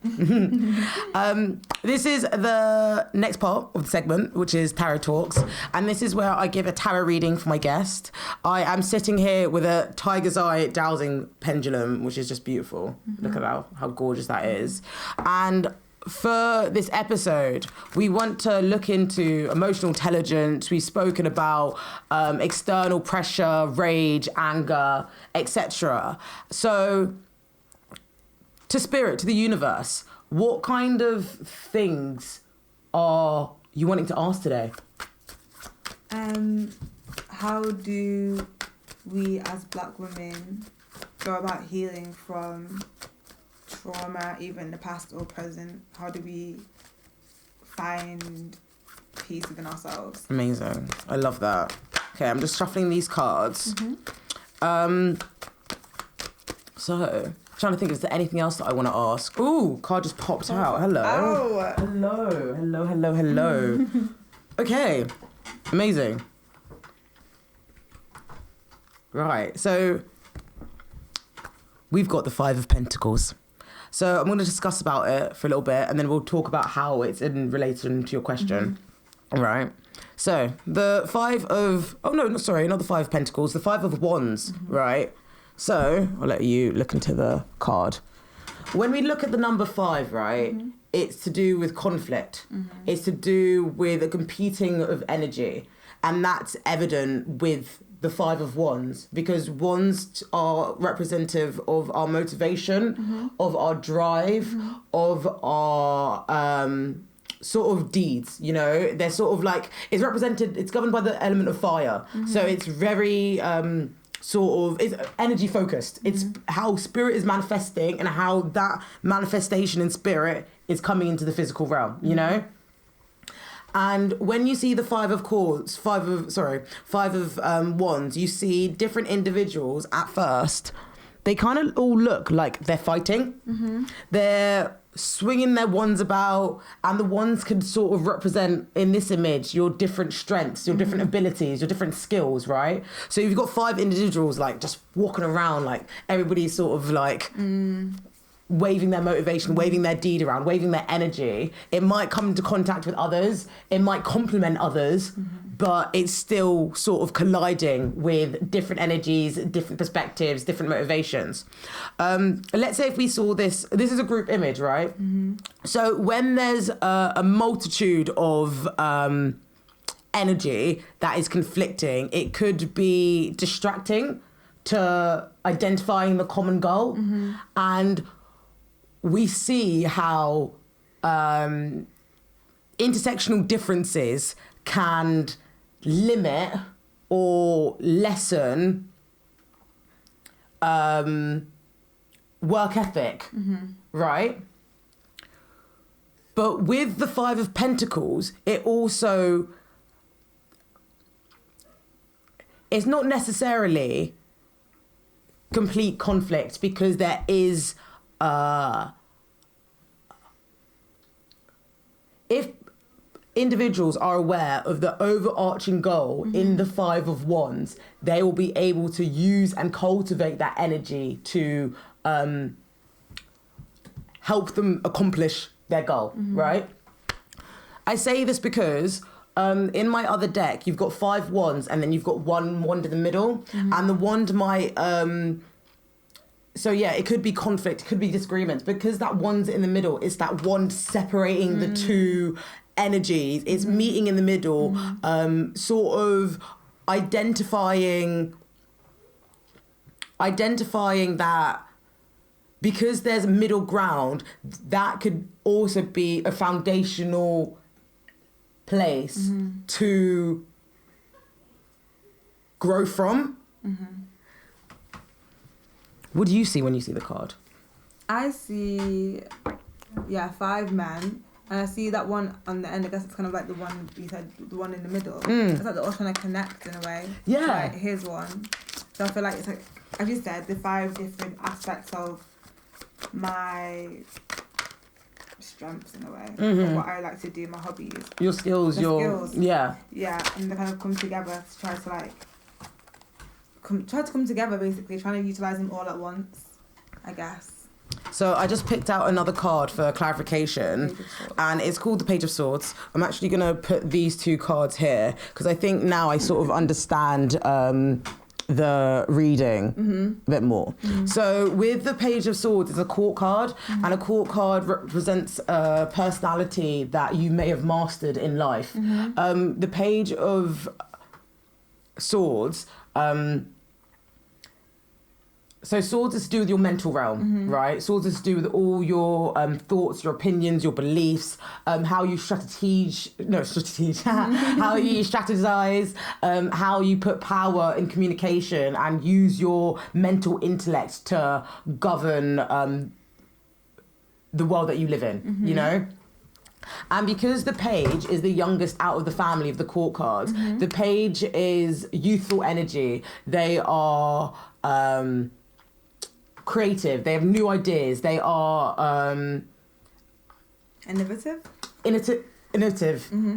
Speaker 1: This is the next part of the segment, which is Tarot Talks. And this is where I give a tarot reading for my guest. I am sitting here with a tiger's eye dowsing pendulum, which is just beautiful. Look at how gorgeous that is. And for this episode, we want to look into emotional intelligence. We've spoken about external pressure, rage, anger, etc. So, to spirit, to the universe, what kind of things are you wanting to ask today?
Speaker 2: How do we as black women go about healing from trauma, either in the past or present? How do we find peace within ourselves?
Speaker 1: Amazing. I love that. Okay, I'm just shuffling these cards. So, trying to think, is there anything else that I want to ask? Ooh, card just popped out. Hello.
Speaker 2: Oh.
Speaker 1: Hello. Okay, amazing. Right, so we've got the Five of Pentacles. So I'm going to discuss about it for a little bit, and then we'll talk about how it's in relation to your question. All right. So the Five of... Oh, no, sorry, not the Five of Pentacles. The Five of Wands, right? So I'll let you look into the card. When we look at the number 5, right, it's to do with conflict. It's to do with a competing of energy. And that's evident with the Five of Wands, because wands are representative of our motivation, of our drive, of our sort of deeds, you know. They're sort of like, it's represented, it's governed by the element of fire. So it's very it's energy focused. It's how spirit is manifesting and how that manifestation in spirit is coming into the physical realm, you know. And when you see the Five of Wands, you see different individuals at first. They kind of all look like they're fighting. They're swinging their wands about, and the wands can sort of represent, in this image, your different strengths, your different abilities, your different skills, right? So you've got 5 individuals like just walking around, like everybody's sort of like... waving their motivation, waving their deed around, waving their energy. It might come into contact with others, it might complement others, but it's still sort of colliding with different energies, different perspectives, different motivations. Let's say if we saw this is a group image, right? So when there's a multitude of energy that is conflicting, it could be distracting to identifying the common goal. And we see how intersectional differences can limit or lessen work ethic, right? But with the Five of Pentacles, it also... It's not necessarily complete conflict, because there is... if individuals are aware of the overarching goal in the Five of Wands, they will be able to use and cultivate that energy to help them accomplish their goal, right? I say this because in my other deck, you've got 5 wands, and then you've got 1 wand in the middle, and the wand might... So yeah, it could be conflict, it could be disagreements, because that wand's in the middle. It's that wand separating the two energies. It's meeting in the middle, sort of identifying that, because there's middle ground, that could also be a foundational place to grow from. What do you see when you see the card?
Speaker 2: I see, 5 men, and I see that one on the end. I guess it's kind of like the one you said, the one in the middle. It's like they're all trying to connect in a way.
Speaker 1: Yeah.
Speaker 2: Like, here's one. So I feel like it's like, as you said, the 5 different aspects of my strengths in a way. Like what I like to do, my hobbies.
Speaker 1: Your skills,
Speaker 2: skills.
Speaker 1: Yeah.
Speaker 2: Yeah, and they kind of come together to try to like... try to come together, basically, trying to utilise them all at once, I guess.
Speaker 1: So I just picked out another card for clarification, and it's called the Page of Swords. I'm actually going to put these 2 cards here, because I think now I sort of understand the reading a bit more. So with the Page of Swords, it's a court card, and a court card represents a personality that you may have mastered in life. The Page of Swords... So swords is to do with your mental realm, right? Swords is to do with all your thoughts, your opinions, your beliefs, how you how you strategize, how you put power in communication and use your mental intellect to govern the world that you live in, you know? And because the page is the youngest out of the family of the court cards, the page is youthful energy. They are creative. They have new ideas. They are
Speaker 2: innovative.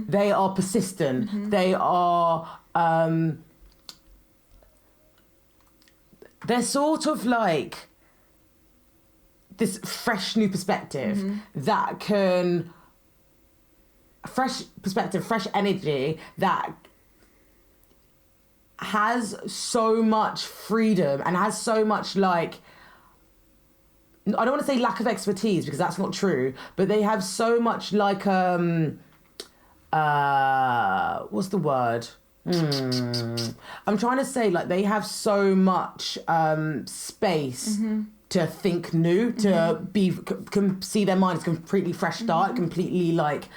Speaker 1: They are persistent. They are they're sort of like this fresh new perspective that can fresh energy that has so much freedom and has so much like, I don't want to say lack of expertise because that's not true, but they have so much like what's the word? I'm trying to say like they have so much space to think new, to be can see their minds completely fresh start, completely like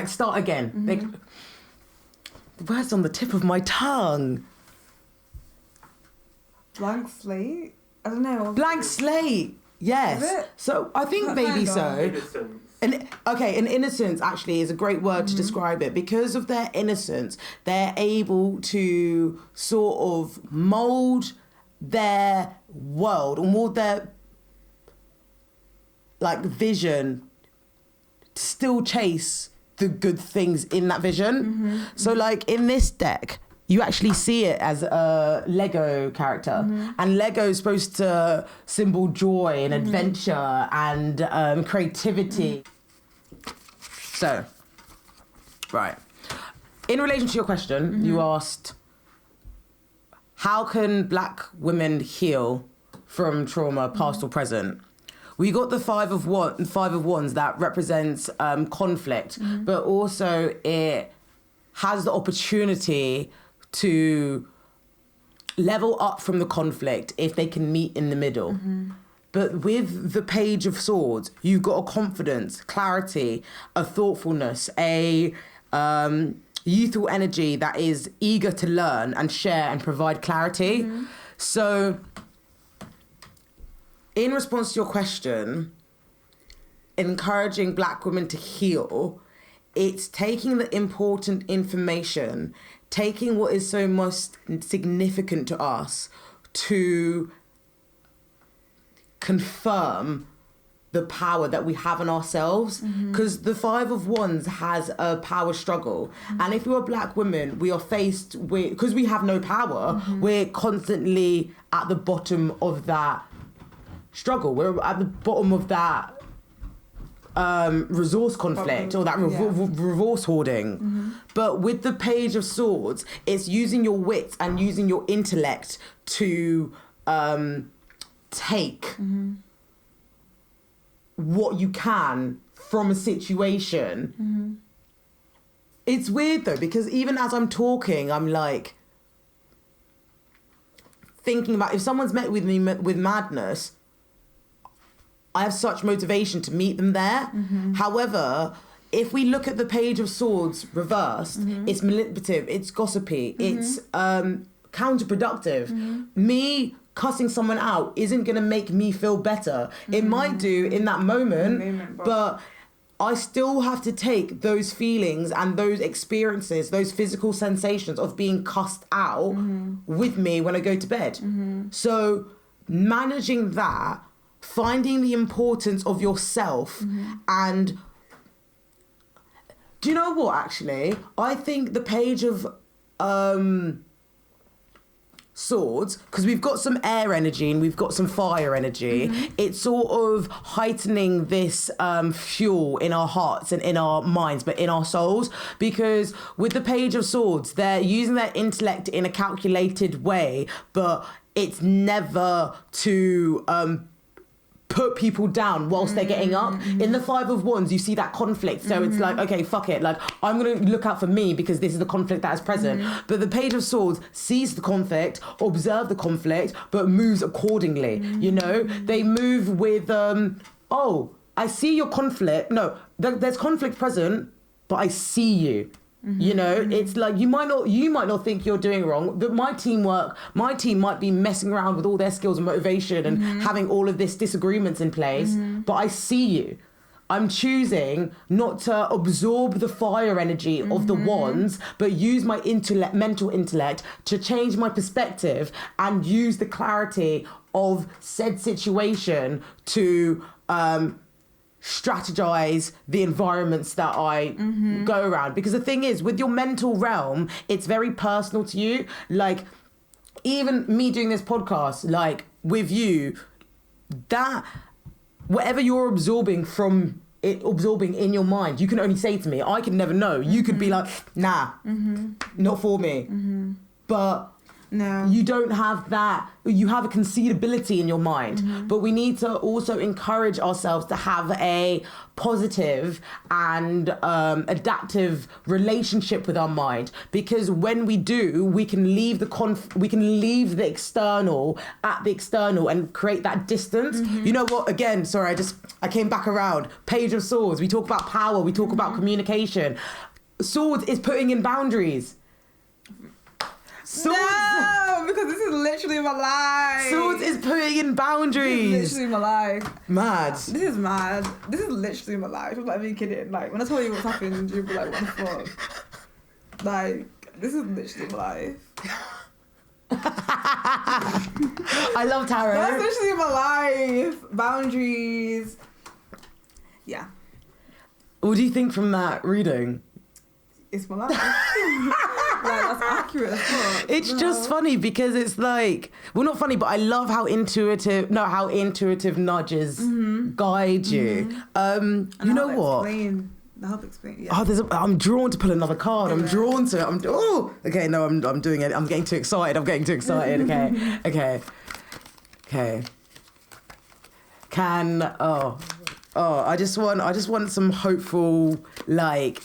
Speaker 1: start again. They, the word's on the tip of my tongue.
Speaker 2: Blank slate? I don't know.
Speaker 1: Blank slate. Yes.
Speaker 2: Is it?
Speaker 1: So I think maybe so.
Speaker 3: Innocence.
Speaker 1: And innocence actually is a great word to describe it. Because of their innocence, they're able to sort of mold their world or mold their like vision to still chase the good things in that vision. So like in this deck, you actually see it as a Lego character. And Lego is supposed to symbol joy and adventure and creativity. So, right. In relation to your question, you asked, how can Black women heal from trauma, past or present? We got the five of wands that represents conflict, but also it has the opportunity to level up from the conflict if they can meet in the middle. But with the Page of Swords, you've got a confidence, clarity, a thoughtfulness, a youthful energy that is eager to learn and share and provide clarity. So in response to your question, encouraging Black women to heal, it's taking the important information, taking what is so most significant to us to confirm the power that we have in ourselves, because the Five of Wands has a power struggle. And if you're Black women, we are faced with, because we have no power, we're constantly at the bottom of that struggle. We're at the bottom of that resource conflict or that resource hoarding. But with the Page of Swords, it's using your wits and using your intellect to take what you can from a situation. It's weird though, because even as I'm talking, I'm like thinking about if someone's met with me with madness, I have such motivation to meet them there. However, if we look at the Page of Swords reversed, it's manipulative, it's gossipy, it's counterproductive. Me cussing someone out isn't going to make me feel better. It might do in that moment, but I still have to take those feelings and those experiences, those physical sensations of being cussed out with me when I go to bed. So managing that, finding the importance of yourself and do you know what actually? I think the Page of Swords, because we've got some air energy and we've got some fire energy, it's sort of heightening this fuel in our hearts and in our minds, but in our souls, because with the Page of Swords, they're using their intellect in a calculated way, but it's never to put people down whilst they're getting up. In the Five of Wands, you see that conflict. So it's like, okay, fuck it. Like, I'm going to look out for me because this is the conflict that is present. But the Page of Swords sees the conflict, observe the conflict, but moves accordingly. You know, they move with, oh, I see your conflict. No, there's conflict present, but I see you. You know, it's like you might not think you're doing wrong, but my team might be messing around with all their skills and motivation and having all of this disagreements in place, but I see you. I'm choosing not to absorb the fire energy of the wands, but use my mental intellect to change my perspective and use the clarity of said situation to strategize the environments that I go around. Because the thing is, with your mental realm, it's very personal to you. Like, even me doing this podcast, like, with you, that whatever you're absorbing in your mind, you can only say to me. I can never know. You could be like, nah, not for me. But
Speaker 2: no,
Speaker 1: you don't have that. You have a conceivability in your mind. But we need to also encourage ourselves to have a positive and adaptive relationship with our mind, because when we do, we can leave the external at the external and create that distance. You know what? Again, sorry, I came back around. Page of Swords. We talk about power. We talk about communication. Swords is putting in boundaries.
Speaker 2: Swords. No, because this is literally my life.
Speaker 1: Swords is putting in boundaries.
Speaker 2: This is literally my life.
Speaker 1: Mad.
Speaker 2: This is mad. This is literally my life. I'm not even kidding. Like, when I tell you what's happened, you'll be like, what the fuck? Like, this is literally my life.
Speaker 1: I love tarot.
Speaker 2: That's literally my life. Boundaries. Yeah.
Speaker 1: What do you think from that reading?
Speaker 2: It's my life. Like, that's accurate as fuck.
Speaker 1: It's just funny because it's like, well, not funny, but I love how intuitive nudges guide you. You know what?
Speaker 2: Help explain. Yeah.
Speaker 1: I'm drawn to pull another card. Yeah. I'm drawn to it. Okay, no, I'm doing it. I'm getting too excited. Okay. I just want some hopeful, like.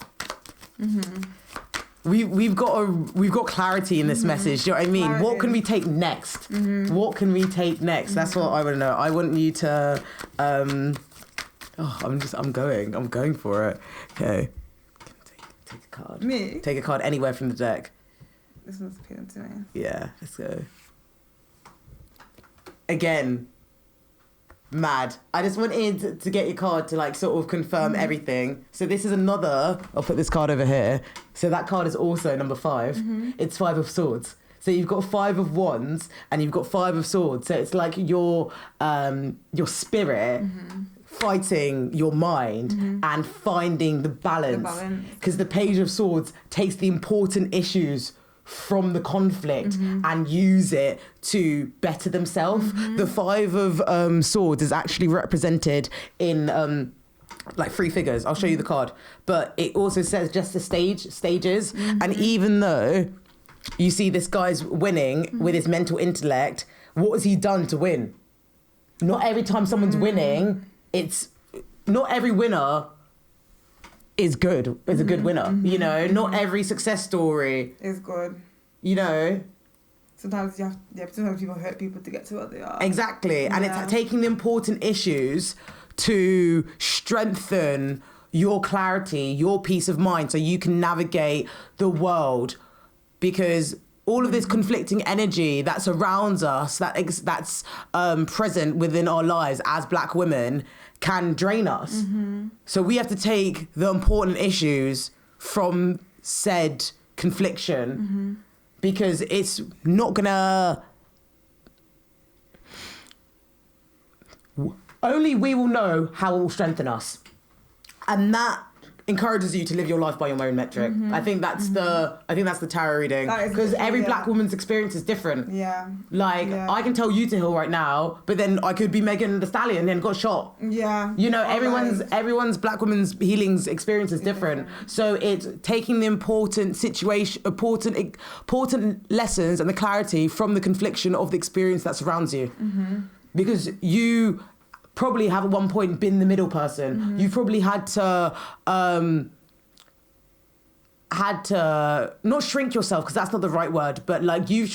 Speaker 1: We've got clarity in this message. Do you know what I mean? Clarity. What can we take next? What can we take next? That's what I want to know. I want you to. I'm going for it. Okay. Take a card.
Speaker 2: Me?
Speaker 1: Take a card anywhere from the deck.
Speaker 2: This one's appealing to me.
Speaker 1: Yeah, let's go. Again. Mad. I just wanted to get your card to like sort of confirm everything. So this is another, I'll put this card over here. So that card is also number 5. It's 5 of Swords. So you've got 5 of Wands and you've got 5 of Swords. So it's like your spirit fighting your mind and finding the balance. Because the Page of Swords takes the important issues from the conflict and use it to better themselves. The 5 of Swords is actually represented in like 3 figures. I'll show you the card, but it also says just the stages. And even though you see this guy's winning with his mental intellect, what has he done to win? Not every time someone's winning, it's not every winner is a good winner. You know, not every success story
Speaker 2: is good.
Speaker 1: You know,
Speaker 2: sometimes sometimes people hurt people to get to what they are.
Speaker 1: Exactly, and it's taking the important issues to strengthen your clarity, your peace of mind, so you can navigate the world. Because all of this conflicting energy that surrounds us, that's present within our lives as Black women, can drain us. So we have to take the important issues from said confliction, because it's not gonna. Only we will know how it will strengthen us, and that encourages you to live your life by your own metric. I think that's the tarot reading, because every Black woman's experience is different. I can tell you to heal right now, but then I could be Megan Thee Stallion and got shot. You know, everyone's Black woman's healing's experience is different. So it's taking the important lessons and the clarity from the confliction of the experience that surrounds you, because you probably have at one point been the middle person. You've probably had to not shrink yourself, because that's not the right word, but like you've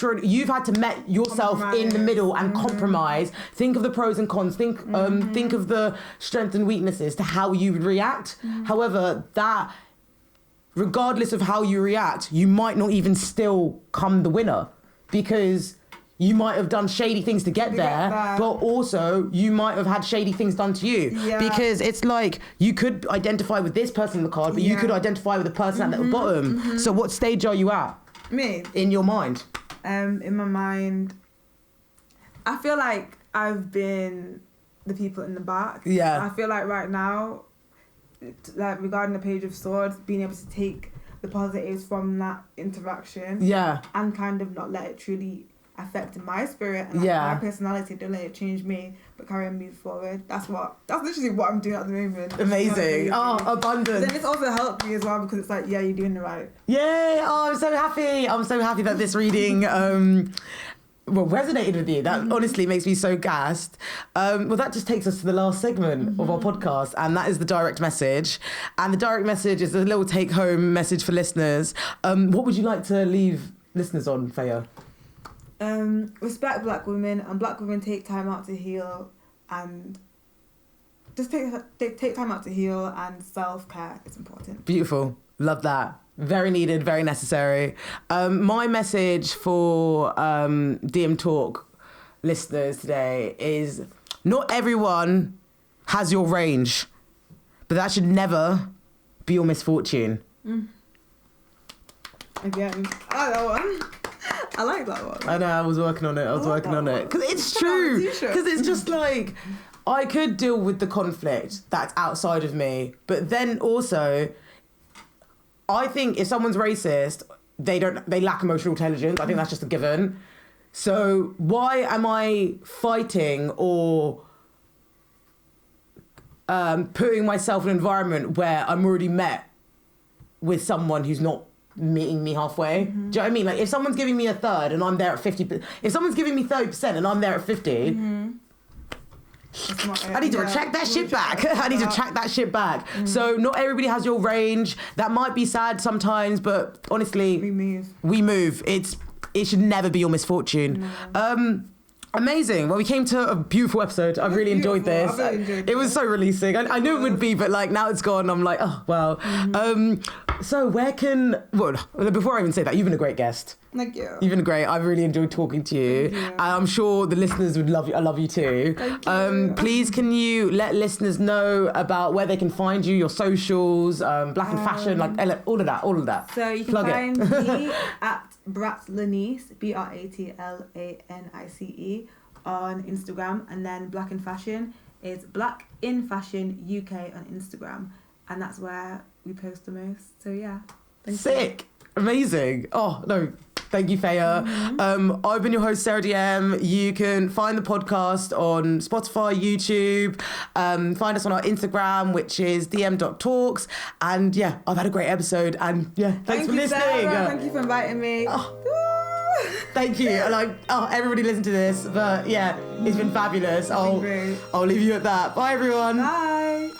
Speaker 1: had to met yourself in the middle and compromise. Think of the pros and cons. Think of the strengths and weaknesses to how you would react. However, that regardless of how you react, you might not even still come the winner, because you might have done shady things to get there, but also you might have had shady things done to you.
Speaker 2: Yeah.
Speaker 1: Because it's like, you could identify with this person in the card, but you could identify with the person at the bottom. So what stage are you at?
Speaker 2: Me?
Speaker 1: In your mind?
Speaker 2: In my mind, I feel like I've been the people in the back.
Speaker 1: Yeah.
Speaker 2: I feel like right now, like regarding the Page of Swords, being able to take the positives from that interaction.
Speaker 1: Yeah.
Speaker 2: And kind of not let it truly affect my spirit and my personality, don't let it change me, but carry on, move forward. That's literally what I'm doing at the moment.
Speaker 1: Amazing. Oh, abundance.
Speaker 2: Then it's also helped me as well, because it's like, yeah, you're doing the right.
Speaker 1: Yay. Oh, I'm so happy. I'm so happy that this reading resonated with you. That honestly makes me so gassed. Well, that just takes us to the last segment of our podcast, and that is the direct message. And the direct message is a little take-home message for listeners. What would you like to leave listeners on, Feya?
Speaker 2: Respect black women, and black women take time out to heal, and just take time out to heal, and self-care is important.
Speaker 1: Beautiful. Love that. Very needed, very necessary. My message for DM Talk listeners today is, not everyone has your range, but that should never be your misfortune.
Speaker 2: Again, I like that one. I like that one.
Speaker 1: I know, I was working on it. Because it's true. Because it's just like, I could deal with the conflict that's outside of me, but then also, I think if someone's racist, they lack emotional intelligence. I think that's just a given. So why am I fighting or putting myself in an environment where I'm already met with someone who's not meeting me halfway? Do you know what I mean? Like, if someone's giving me a third and I'm there at 50%, if someone's giving me 30% and I'm there at 50, I need to retract that shit back. I need to track that shit back. So not everybody has your range. That might be sad sometimes, but honestly, we move. It should never be your misfortune. No. Amazing. Well, we came to a beautiful episode. I really enjoyed this.
Speaker 2: I really enjoyed
Speaker 1: it was so releasing. I knew it would be, but like now it's gone. I'm like, oh wow. So before I even say that, you've been a great guest.
Speaker 2: Thank you.
Speaker 1: You've been great. I've really enjoyed talking to you. And I'm sure the listeners would love you. I love you too.
Speaker 2: Thank you.
Speaker 1: Please, can you let listeners know about where they can find you, your socials, Black and Fashion, like all of that.
Speaker 2: So you can find me at BRATLANICE, BRATLANICE on Instagram, and then Black in Fashion is Black in Fashion UK on Instagram, and that's where we post the most. So yeah,
Speaker 1: sick, amazing. Oh no, thank you, Feya. I've been your host, Sarah DM. You can find the podcast on Spotify, YouTube. Find us on our Instagram, which is dm.talks. And yeah, I've had a great episode. And yeah, thanks for listening.
Speaker 2: Sarah. Thank you for inviting me.
Speaker 1: Thank you. And everybody listen to this. But yeah, it's been fabulous. I'll leave you at that. Bye, everyone.
Speaker 2: Bye.